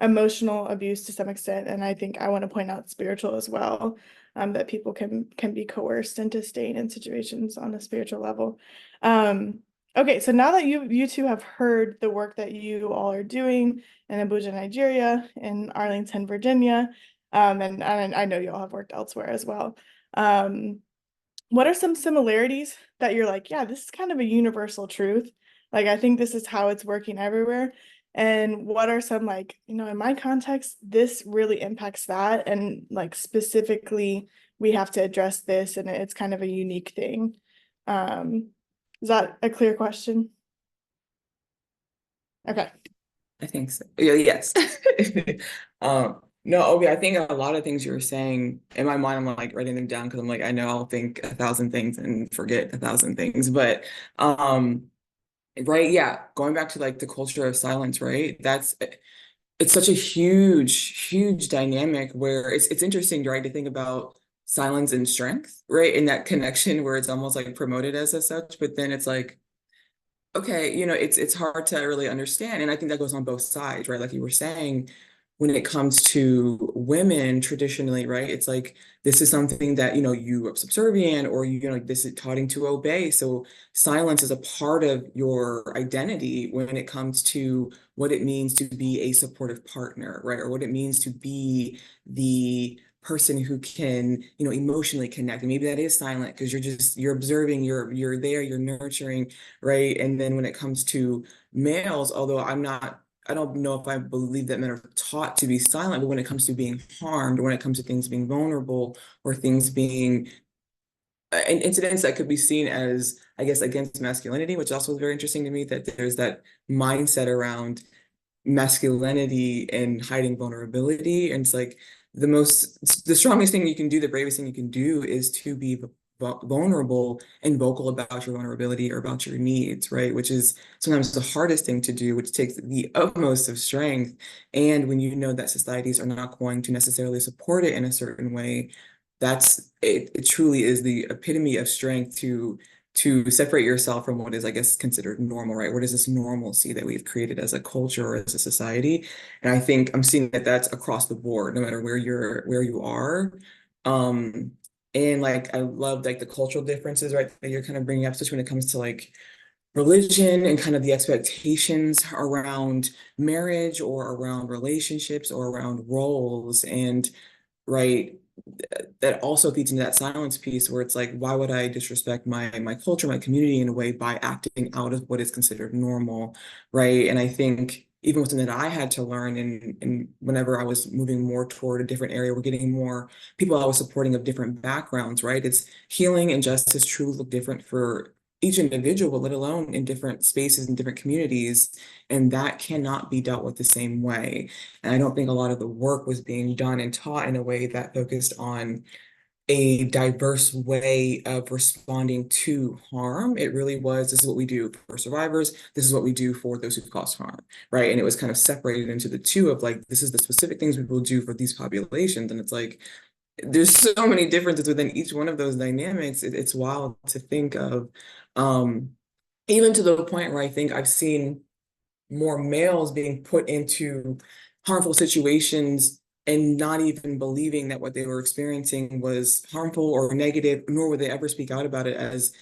emotional abuse to some extent, and I think I want to point out spiritual as well, that people can be coerced into staying in situations on a spiritual level. Okay, so now that you two have heard the work that you all are doing in Abuja, Nigeria, in Arlington, Virginia, and I know you all have worked elsewhere as well. What are some similarities that you're like, yeah, this is kind of a universal truth? Like, I think this is how it's working everywhere. And what are some, like, in my context, this really impacts that. And like specifically, we have to address this, and it's kind of a unique thing. Is that a clear question? Okay. I think so. Yeah, yes. No, Obi, I think a lot of things you were saying, in my mind, I'm like writing them down because I'm like, I know I'll think 1,000 things and forget 1,000 things. But right, yeah, going back to like the culture of silence, right? It's such a huge dynamic where it's interesting, right, to think about silence and strength, right? In that connection where it's almost like promoted as such, but then it's like, okay, it's hard to really understand. And I think that goes on both sides, right? Like you were saying, when it comes to women traditionally, right? It's like, this is something that, you are subservient, or, this is taught to obey. So silence is a part of your identity when it comes to what it means to be a supportive partner, right? Or what it means to be the person who can, emotionally connect. And maybe that is silent because you're observing, you're there, you're nurturing, right? And then when it comes to males, although I don't know if I believe that men are taught to be silent, but when it comes to being harmed, when it comes to things being vulnerable, or things being incidents that could be seen as, I guess, against masculinity, which also is very interesting to me, that there's that mindset around masculinity and hiding vulnerability. And it's like the strongest thing you can do, the bravest thing you can do, is to be vulnerable and vocal about your vulnerability or about your needs, right? Which is sometimes the hardest thing to do, which takes the utmost of strength. And when you know that societies are not going to necessarily support it in a certain way, it truly is the epitome of strength to separate yourself from what is, I guess, considered normal, right? What is this normalcy that we've created as a culture or as a society? And I think I'm seeing that that's across the board, no matter where you are. And like, I love like the cultural differences, right, that you're kind of bringing up, especially when it comes to like religion and kind of the expectations around marriage or around relationships or around roles. And right, that also feeds into that silence piece where it's like, why would I disrespect my culture, my community in a way by acting out of what is considered normal, right? And I think even something that I had to learn and whenever I was moving more toward a different area, we're getting more people I was supporting of different backgrounds, right? It's healing and justice truly look different for each individual, let alone in different spaces and different communities. And that cannot be dealt with the same way. And I don't think a lot of the work was being done and taught in a way that focused on a diverse way of responding to harm. It really was, this is what we do for survivors, this is what we do for those who cause harm, right? And it was kind of separated into the two of like, this is the specific things we will do for these populations. And it's like, there's so many differences within each one of those dynamics. It's wild to think of, even to the point where I think I've seen more males being put into harmful situations and not even believing that what they were experiencing was harmful or negative, nor would they ever speak out about it as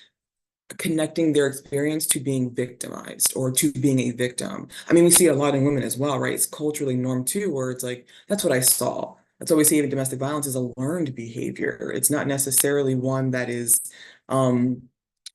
connecting their experience to being victimized or to being a victim. I mean, we see a lot in women as well, right? It's culturally normed too, where it's like, that's what I saw. That's what we see in domestic violence is a learned behavior. It's not necessarily one that is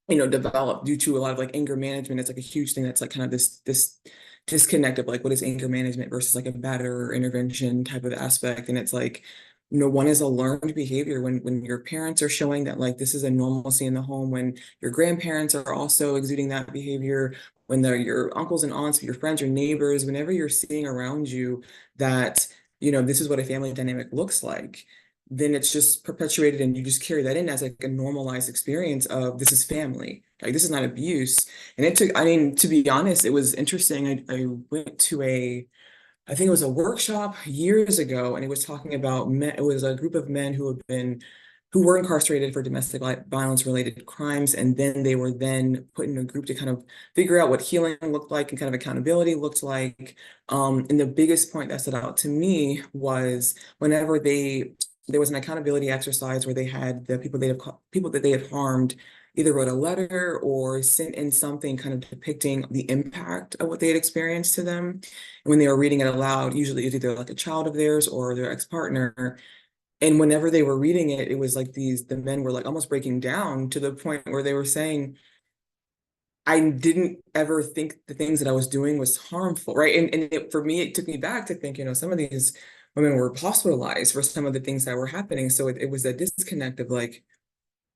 developed due to a lot of like anger management. It's like a huge thing that's like kind of this disconnect of like what is anger management versus like a better intervention type of aspect. And it's like, one is a learned behavior when your parents are showing that like this is a normalcy in the home, when your grandparents are also exuding that behavior, when they're your uncles and aunts, your friends, your neighbors, whenever you're seeing around you that, this is what a family dynamic looks like, then it's just perpetuated and you just carry that in as like a normalized experience of this is family. Like this is not abuse. And it took, I mean, to be honest, it was interesting. I went to I think it was a workshop years ago, and it was talking about men, it was a group of men who were incarcerated for domestic violence related crimes. And then they were then put in a group to kind of figure out what healing looked like and kind of accountability looked like. And the biggest point that stood out to me was whenever there was an accountability exercise where they had the people that they had harmed either wrote a letter or sent in something kind of depicting the impact of what they had experienced to them. And when they were reading it aloud, usually it was either like a child of theirs or their ex-partner. And whenever they were reading it, it was like the men were like almost breaking down to the point where they were saying, I didn't ever think the things that I was doing was harmful, right? And for me, it took me back to think, some of these women were hospitalized for some of the things that were happening. So it was a disconnect of like,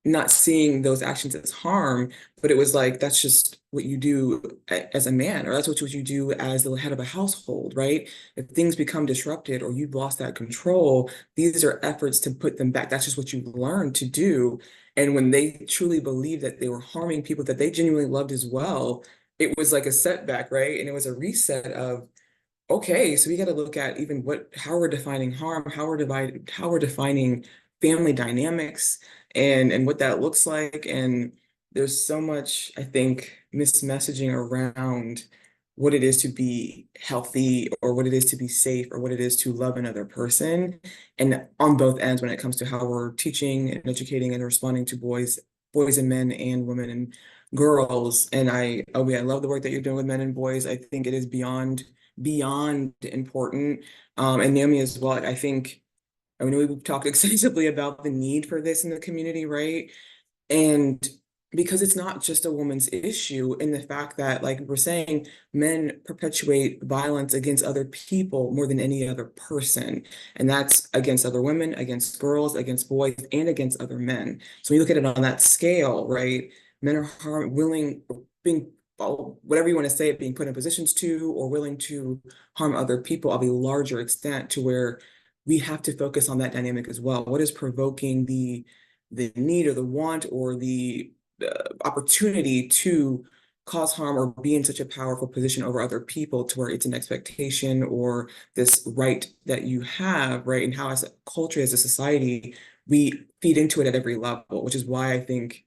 not seeing those actions as harm, but it was like, that's just what you do as a man, or that's what you do as the head of a household, right? If things become disrupted or you've lost that control, these are efforts to put them back. That's just what you learned to do. And when they truly believed that they were harming people that they genuinely loved as well, it was like a setback, right? And it was a reset of, okay, so we got to look at even how we're defining harm, how we're defining family dynamics and what that looks like. And there's so much, I think, mismessaging around what it is to be healthy or what it is to be safe or what it is to love another person. And on both ends, when it comes to how we're teaching and educating and responding to boys and men and women and girls. And I love the work that you're doing with men and boys. I think it is beyond important. And Naomi as well, I mean, we've talked extensively about the need for this in the community, right? And because it's not just a woman's issue, in the fact that, like we're saying, men perpetuate violence against other people more than any other person. And that's against other women, against girls, against boys, and against other men. So when you look at it on that scale, right? Men are being, whatever you want to say, being put in positions to or willing to harm other people of a larger extent, to where we have to focus on that dynamic as well. What is provoking the need or the want or the opportunity to cause harm or be in such a powerful position over other people, to where it's an expectation or this right that you have, right? And how as a culture, as a society, we feed into it at every level, which is why I think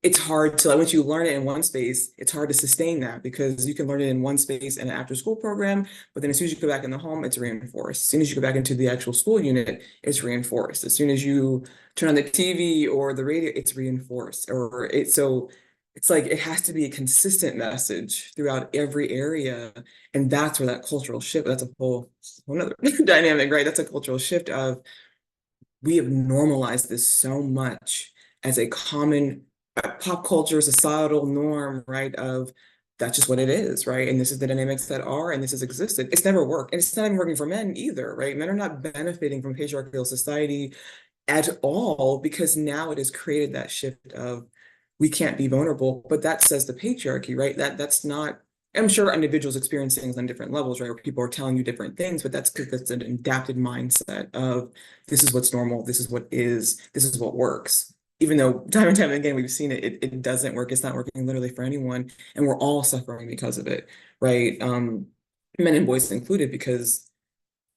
it's hard to, like, once you learn it in one space, it's hard to sustain that, because you can learn it in one space in an after school program, but then as soon as you go back in the home, it's reinforced. As soon as you go back into the actual school unit, it's reinforced. As soon as you turn on the TV or the radio, it's reinforced. So it's like it has to be a consistent message throughout every area. And that's where that cultural shift, that's a whole another dynamic, right? That's a cultural shift of we have normalized this so much as a common pop culture, societal norm, right? Of that's just what it is, right? And this is the dynamics that are, and this has existed. It's never worked. And it's not even working for men either, right? Men are not benefiting from patriarchal society at all because now it has created that shift of we can't be vulnerable, but that says the patriarchy, right? That's not, I'm sure individuals experience things on different levels, right? Where people are telling you different things, but that's because that's an adapted mindset of this is what's normal, this is what is, this is what works. Even though time and time again we've seen it doesn't work. It's not working literally for anyone, and we're all suffering because of it, right? Men and boys included, because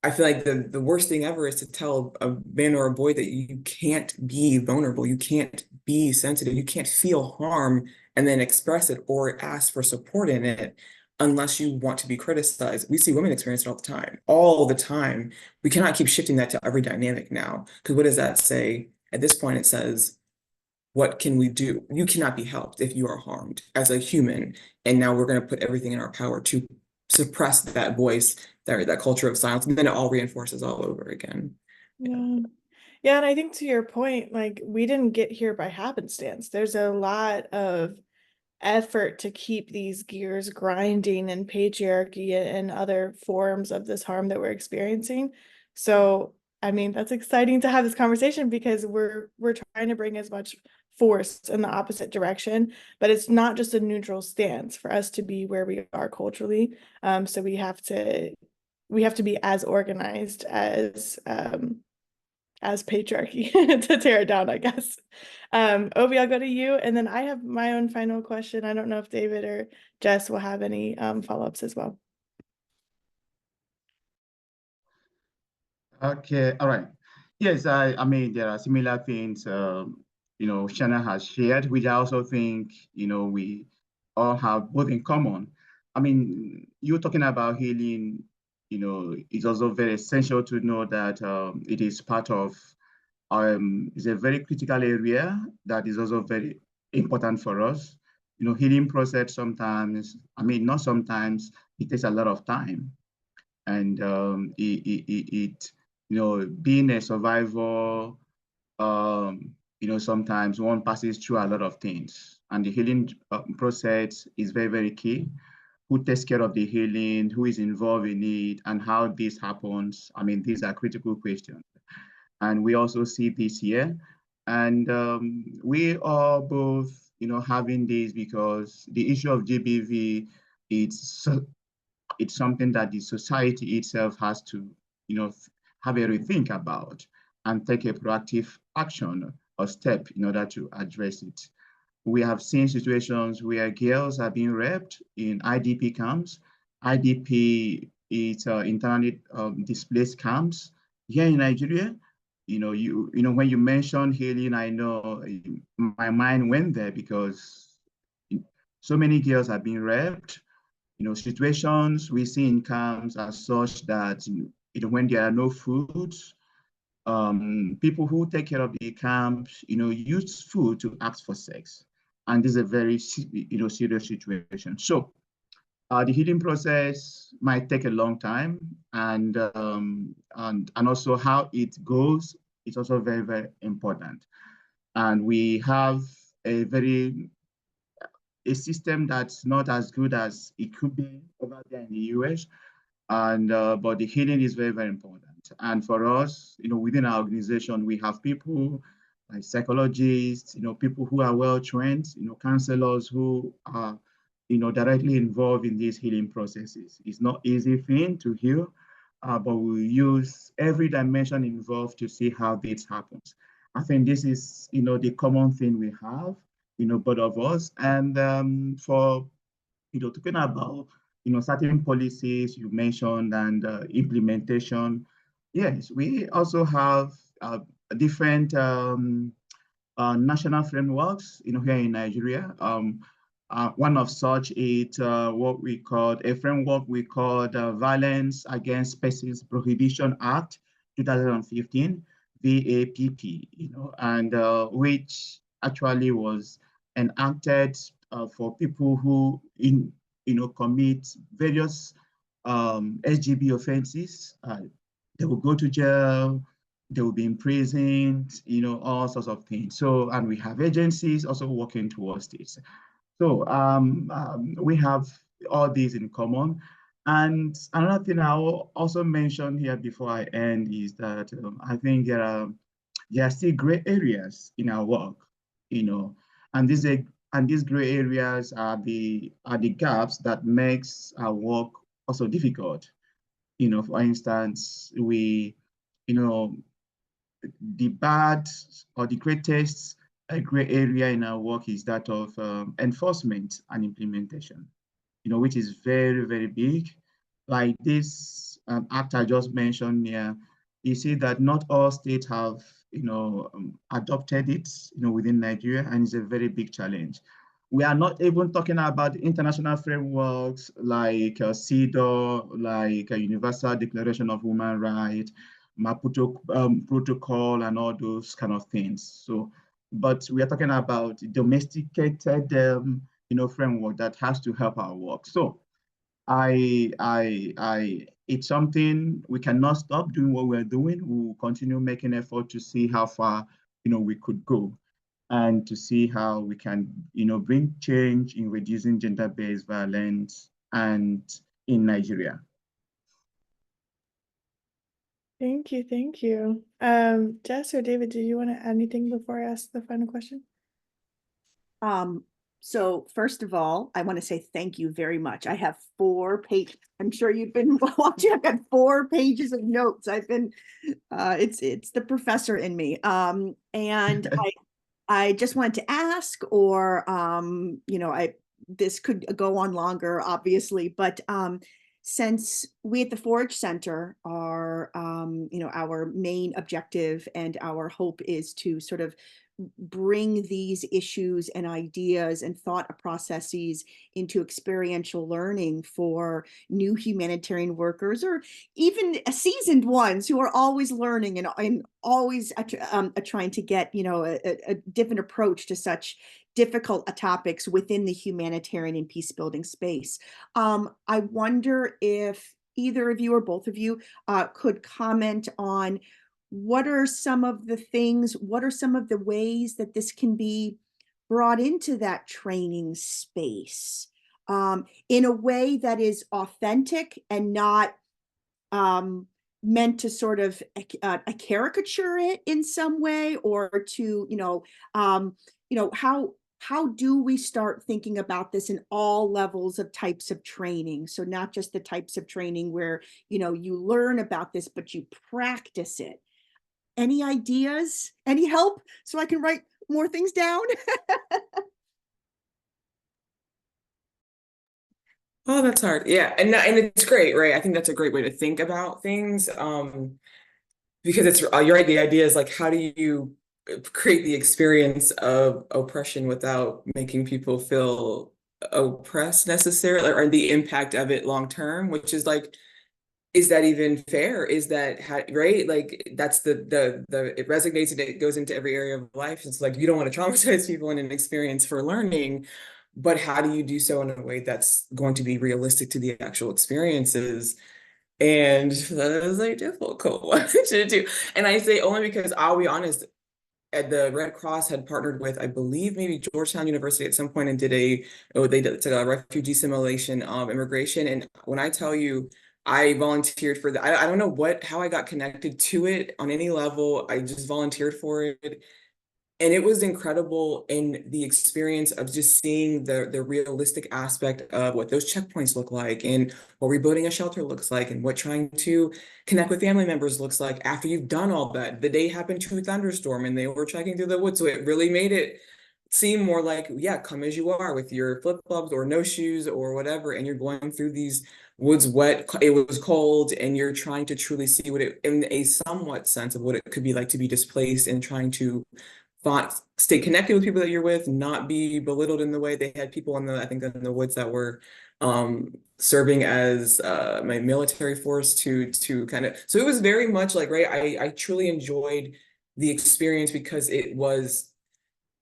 I feel like the worst thing ever is to tell a man or a boy that you can't be vulnerable, you can't be sensitive, you can't feel harm and then express it or ask for support in it unless you want to be criticized. We see women experience it all the time. We cannot keep shifting that to every dynamic now, because what does that say? At this point, it says, what can we do? You cannot be helped if you are harmed as a human. And now we're going to put everything in our power to suppress that voice, that culture of silence, and then it all reinforces all over again. Yeah. Yeah, and I think to your point, like we didn't get here by happenstance. There's a lot of effort to keep these gears grinding in patriarchy and other forms of this harm that we're experiencing. So, I mean, that's exciting to have this conversation because we're trying to bring as much force in the opposite direction, but it's not just a neutral stance for us to be where we are culturally. So we have to be as organized as patriarchy to tear it down, I guess. Obi, I'll go to you, and then I have my own final question. I don't know if David or Jess will have any follow-ups as well. Okay, all right. Yes, I mean, there are similar things, Shayna has shared, which I also think, we all have both in common. I mean, you're talking about healing, it's also very essential to know that it is part of, it's a very critical area that is also very important for us. Healing process sometimes, I mean, not sometimes, it takes a lot of time. And being a survivor, sometimes one passes through a lot of things, and the healing process is very, very key. Who takes care of the healing, who is involved in it, and how this happens? I mean, these are critical questions. And we also see this here. And we are both, having this because the issue of GBV, it's something that the society itself has to, have a rethink about and take a proactive action or step in order to address it. We have seen situations where girls are being raped in IDP camps. IDP is internally displaced camps here in Nigeria. When you mentioned healing, I know my mind went there because so many girls are being raped. Situations we see in camps are such that when there are no food, people who take care of the camps, use food to ask for sex, and this is a very, serious situation. So the healing process might take a long time, and also how it goes is also very, very important. And we have a system that's not as good as it could be over there in the US. And but the healing is very, very important. And for us, within our organization, we have people like psychologists, people who are well trained, counselors who are, directly involved in these healing processes. It's not easy thing to heal, but we use every dimension involved to see how this happens. I think this is, the common thing we have, both of us. And for, talking about, certain policies you mentioned and implementation, yes, we also have different national frameworks, here in Nigeria. One of such is what we call a framework we call the Violence Against Persons Prohibition Act 2015, VAPP, and which actually was enacted for people who commit various SGB offenses. They will go to jail, they will be imprisoned, all sorts of things. So, and we have agencies also working towards this. So we have all these in common. And another thing I will also mention here before I end is that I think there are still gray areas in our work, and these gray areas are the gaps that makes our work also difficult. For instance, the bad or the greatest gray area in our work is that of enforcement and implementation, which is very, very big. Like this act I just mentioned here, you see that not all states have, adopted it, within Nigeria, and it's a very big challenge. We are not even talking about international frameworks like CEDAW, like a Universal Declaration of Human Rights, Maputo Protocol, and all those kind of things. So, but we are talking about domesticated, framework that has to help our work. So, it's something we cannot stop doing what we're doing. We will continue making effort to see how far, we could go, and to see how we can, bring change in reducing gender-based violence and in Nigeria. Thank you, thank you. Jess or David, do you want to add anything before I ask the final question? So first of all, I want to say thank you very much. I have 4 pages. I'm sure you've been watching. I've got 4 pages of notes. I've been, it's the professor in me. And I just wanted to ask, or, this could go on longer, obviously, but since we at the Forage Center are, our main objective and our hope is to sort of bring these issues and ideas and thought processes into experiential learning for new humanitarian workers, or even seasoned ones who are always learning and always trying to get, a different approach to such difficult topics within the humanitarian and peace building space. I wonder if either of you or both of you could comment on what are some of the ways that this can be brought into that training space in a way that is authentic and not meant to sort of caricature it in some way, or to, how do we start thinking about this in all levels of types of training? So not just the types of training where, you learn about this, but you practice it. Any ideas? Any help so I can write more things down? Oh, that's hard. Yeah. And it's great, right? I think that's a great way to think about things. Because it's, you're right. The idea is like, how do you create the experience of oppression without making people feel oppressed necessarily, or the impact of it long term, which is like, is that even fair? Is that right? Like that's the it resonates and it goes into every area of life. It's like you don't want to traumatize people in an experience for learning, but how do you do so in a way that's going to be realistic to the actual experiences? And that is a difficult one to do. And I say only because I'll be honest, the Red Cross had partnered with, I believe, maybe Georgetown University at some point and did a refugee simulation of immigration. And when I tell you, I volunteered for that. I don't know how I got connected to it on any level. I just volunteered for it. And it was incredible in the experience of just seeing the realistic aspect of what those checkpoints look like and what rebuilding a shelter looks like and what trying to connect with family members looks like after you've done all that. The day happened to a thunderstorm and they were trekking through the woods. So it really made it seem more like, yeah, come as you are with your flip-flops or no shoes or whatever. And you're going through these woods wet, it was cold, and you're trying to truly see what it, in a somewhat sense of what it could be like to be displaced and trying to stay connected with people that you're with, not be belittled in the way they had people I think in the woods that were serving as my military force to kind of, so it was very much like, right, I truly enjoyed the experience because it was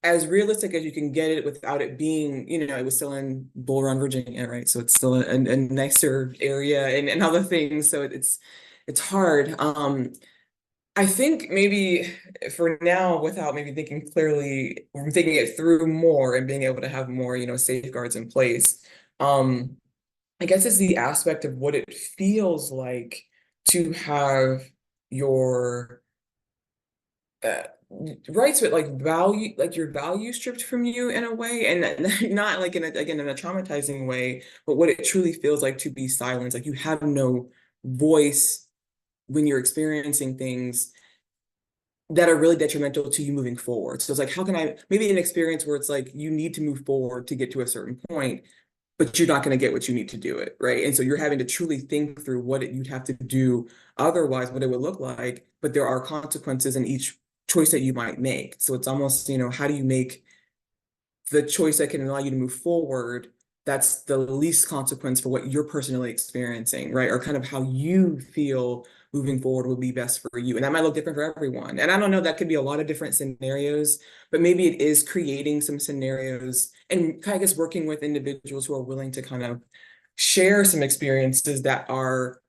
as realistic as you can get it without it being, it was still in Bull Run, Virginia, right? So it's still a nicer area and other things. So it's hard. I think maybe for now, without maybe thinking clearly, or thinking it through more and being able to have more, safeguards in place. I guess it's the aspect of what it feels like to have your uh, rights, but like your value stripped from you in a way, and not like again in a traumatizing way, but what it truly feels like to be silenced. Like you have no voice when you're experiencing things that are really detrimental to you moving forward. So it's like, how can I, maybe an experience where it's like you need to move forward to get to a certain point, but you're not going to get what you need to do it, right? And so you're having to truly think through what you'd have to do otherwise, what it would look like, but there are consequences in each choice that you might make. So it's almost, how do you make the choice that can allow you to move forward that's the least consequence for what you're personally experiencing, right? Or kind of how you feel moving forward would be best for you. And that might look different for everyone. And I don't know, that could be a lot of different scenarios, but maybe it is creating some scenarios and kind of just working with individuals who are willing to kind of share some experiences that are,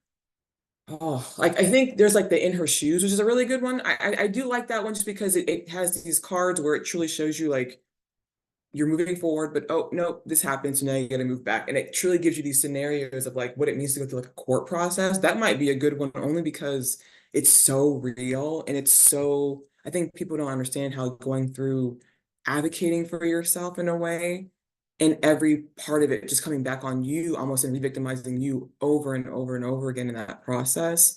like I think there's like the In Her Shoes, which is a really good one. I do like that one just because it has these cards where it truly shows you like, you're moving forward, but oh no, this happened, so now you got to move back. And it truly gives you these scenarios of like what it means to go through like a court process. That might be a good one only because it's so real and it's so, I think people don't understand how going through advocating for yourself in a way and every part of it just coming back on you, almost and re-victimizing you over and over and over again in that process.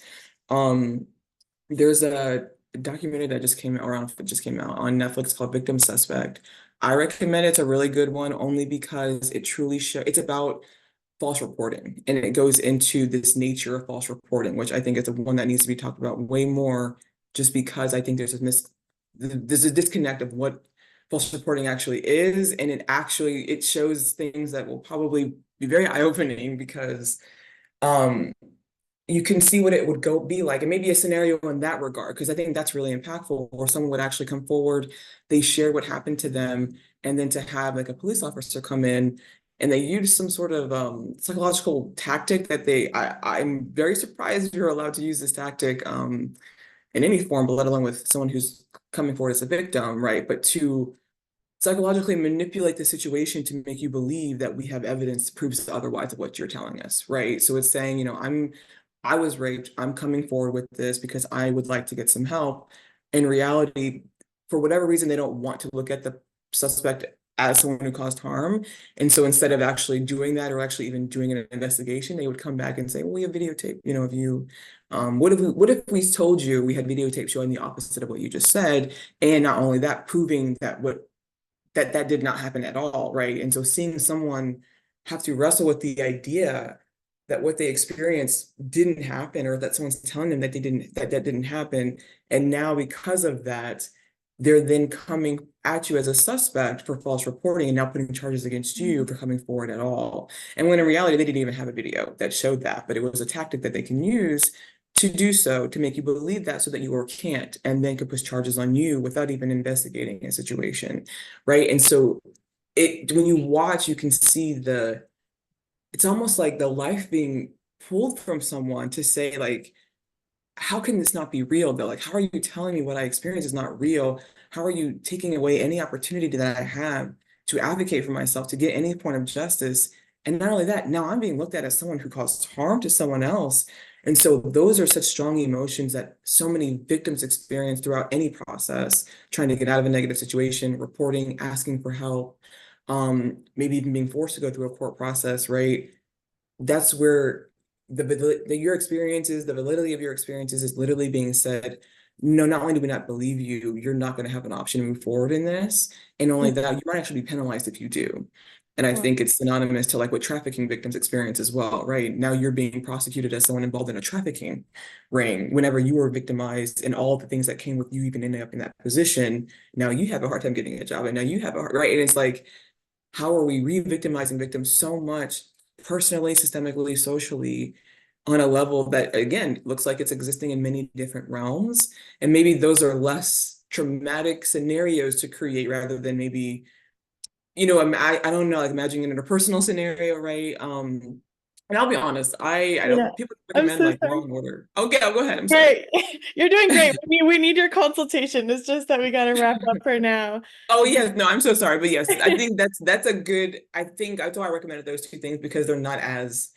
There's a documentary that just came out, or I don't know if it just came out on Netflix called Victim Suspect. I recommend it's a really good one only because it truly it's about false reporting and it goes into this nature of false reporting, which I think is the one that needs to be talked about way more just because I think there's a disconnect of what false reporting actually is, and it shows things that will probably be very eye-opening because um you can see what it would be like, and maybe a scenario in that regard, because I think that's really impactful, where someone would actually come forward, they share what happened to them, and then to have like a police officer come in and they use some sort of psychological tactic that I'm very surprised you're allowed to use this tactic in any form, but let alone with someone who's coming forward as a victim, right? But to psychologically manipulate the situation to make you believe that we have evidence that proves otherwise of what you're telling us, right? So it's saying, I was raped, I'm coming forward with this because I would like to get some help. In reality, for whatever reason, they don't want to look at the suspect as someone who caused harm. And so instead of actually doing that or actually even doing an investigation, they would come back and say, well, we have videotape, of you. What if we told you we had videotape showing the opposite of what you just said? And not only that, proving that that did not happen at all, right? And so seeing someone have to wrestle with the idea that what they experienced didn't happen, or that someone's telling them that that didn't happen, and now because of that, they're then coming at you as a suspect for false reporting and now putting charges against you for coming forward at all. And when in reality, they didn't even have a video that showed that, but it was a tactic that they can use to do so, to make you believe that so that you can't, and then could push charges on you without even investigating a situation, right? And so when you watch, you can see it's almost like the life being pulled from someone to say like, how can this not be real though? Like, how are you telling me what I experienced is not real? How are you taking away any opportunity that I have to advocate for myself, to get any point of justice? And not only that, now I'm being looked at as someone who caused harm to someone else. And so those are such strong emotions that so many victims experience throughout any process, trying to get out of a negative situation, reporting, asking for help, maybe even being forced to go through a court process, right? That's where your experiences, the validity of your experiences is literally being said, no, not only do we not believe you, you're not going to have an option to move forward in this. And only that, you might actually be penalized if you do. And I think it's synonymous to like what trafficking victims experience as well, right? Now you're being prosecuted as someone involved in a trafficking ring. Whenever you were victimized and all the things that came with you even ending up in that position, now you have a hard time getting a job, and now you have right? And it's like, how are we re-victimizing victims so much personally, systemically, socially, on a level that, again, looks like it's existing in many different realms? And maybe those are less traumatic scenarios to create rather than maybe, you know, I don't know, like imagining an interpersonal scenario, right? And I'll be honest, I Yeah, don't, people I'm recommend so like Law sorry. and Order. Okay, I'll go ahead. I'm sorry. Great. You're doing great. We need your consultation. It's just that we got to wrap up for now. Oh yes, no, I'm so sorry, but yes, I think that's a good. I think that's why I recommended those two things because they're not as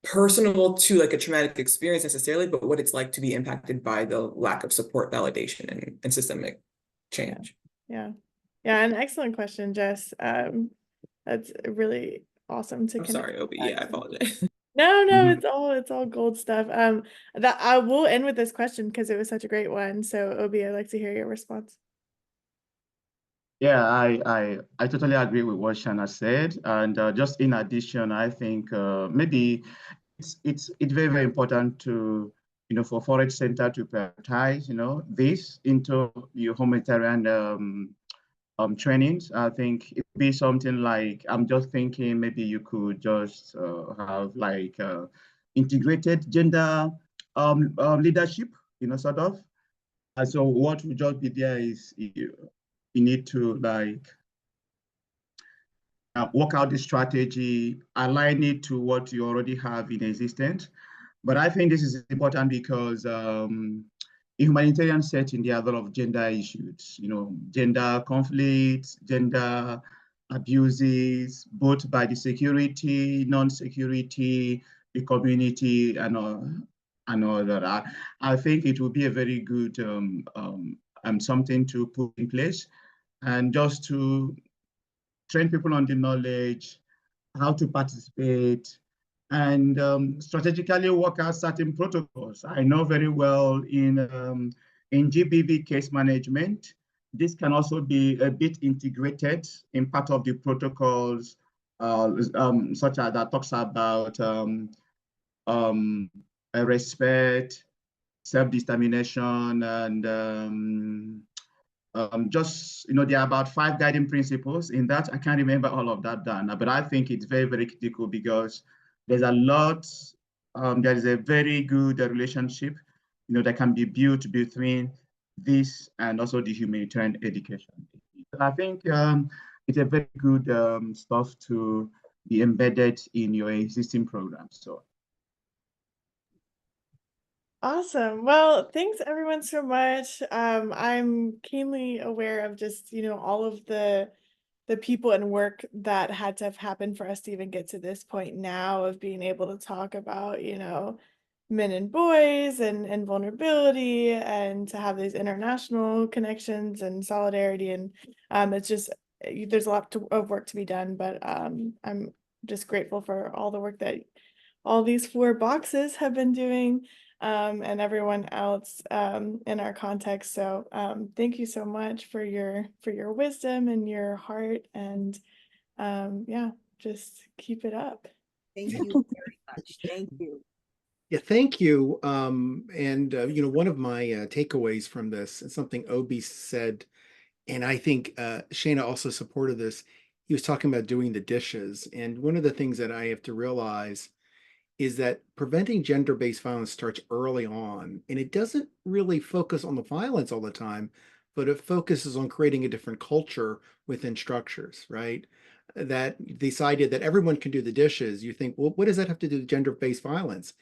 personal to like a traumatic experience necessarily, but what it's like to be impacted by the lack of support, validation, and systemic change. Yeah. Yeah, an excellent question, Jess. That's really awesome to I'm connect. sorry, Obi. Yeah, I apologize. No, Mhm. it's all gold stuff. That I will end with this question because it was such a great one. So, Obi, I'd like to hear your response. Yeah, I totally agree with what Shayna said. And just in addition, I think maybe it's very, very important to, for Forage Center to prioritize, this into your humanitarian trainings. I think it would be something like, I'm just thinking maybe you could just have like integrated gender leadership, sort of. And so what would just be there is you need to like work out the strategy, align it to what you already have in existence. But I think this is important because in humanitarian setting, there are a lot of gender issues, gender conflicts, gender abuses, both by the security, non-security, the community, and all that. I think it will be a very good something to put in place, and just to train people on the knowledge, how to participate, and strategically work out certain protocols. I know very well in GBV case management, this can also be a bit integrated in part of the protocols, such as that talks about respect, self-determination, and just, there are about 5 guiding principles in that. I can't remember all of that done, but I think it's very, very critical because there's a lot, there is a very good relationship, that can be built between this and also the humanitarian education. So I think it's a very good stuff to be embedded in your existing program. So. Awesome. Well, thanks everyone so much. I'm keenly aware of just, all of the people and work that had to have happened for us to even get to this point now of being able to talk about, men and boys and vulnerability and to have these international connections and solidarity. And it's just, there's a lot of work to be done, but I'm just grateful for all the work that all these 4 boxes have been doing. And everyone else in our context. So thank you so much for your wisdom and your heart, and yeah, just keep it up. Thank you very much. Thank you. Yeah, thank you. And one of my takeaways from this is something Obi said, and I think Shayna also supported this. He was talking about doing the dishes, and one of the things that I have to realize is that preventing gender-based violence starts early on, and it doesn't really focus on the violence all the time, but it focuses on creating a different culture within structures, right? That this idea that everyone can do the dishes, you think, well, what does that have to do with gender-based violence?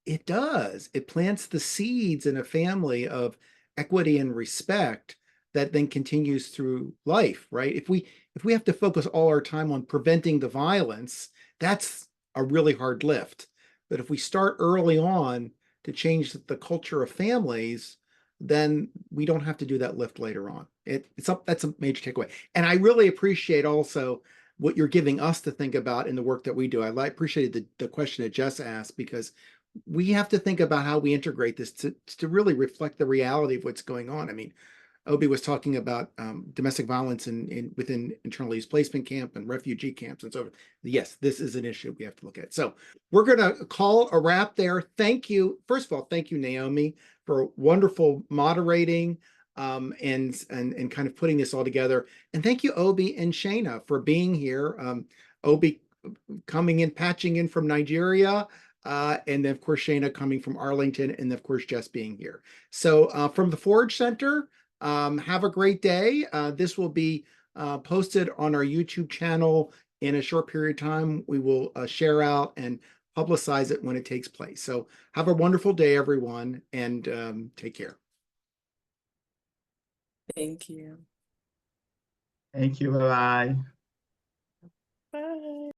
It does. It plants the seeds in a family of equity and respect that then continues through life, right? If we have to focus all our time on preventing the violence, that's a really hard lift. But if we start early on to change the culture of families, then we don't have to do that lift later on. That's a major takeaway. And I really appreciate also what you're giving us to think about in the work that we do. I appreciated the question that Jess asked, because we have to think about how we integrate this to really reflect the reality of what's going on. I mean, Obi was talking about domestic violence within internally displacement camp and refugee camps and so forth. Yes, this is an issue we have to look at. So we're going to call a wrap there. Thank you. First of all, thank you, Naomi, for wonderful moderating and kind of putting this all together. And thank you, Obi and Shayna, for being here. Obi coming in, patching in from Nigeria. And then, of course, Shayna coming from Arlington, and of course, Jess being here. So from the Forage Center, Have a great day. This will be posted on our YouTube channel in a short period of time. We will share out and publicize it when it takes place. So have a wonderful day, everyone, and take care. Thank you. Thank you. Bye. Bye.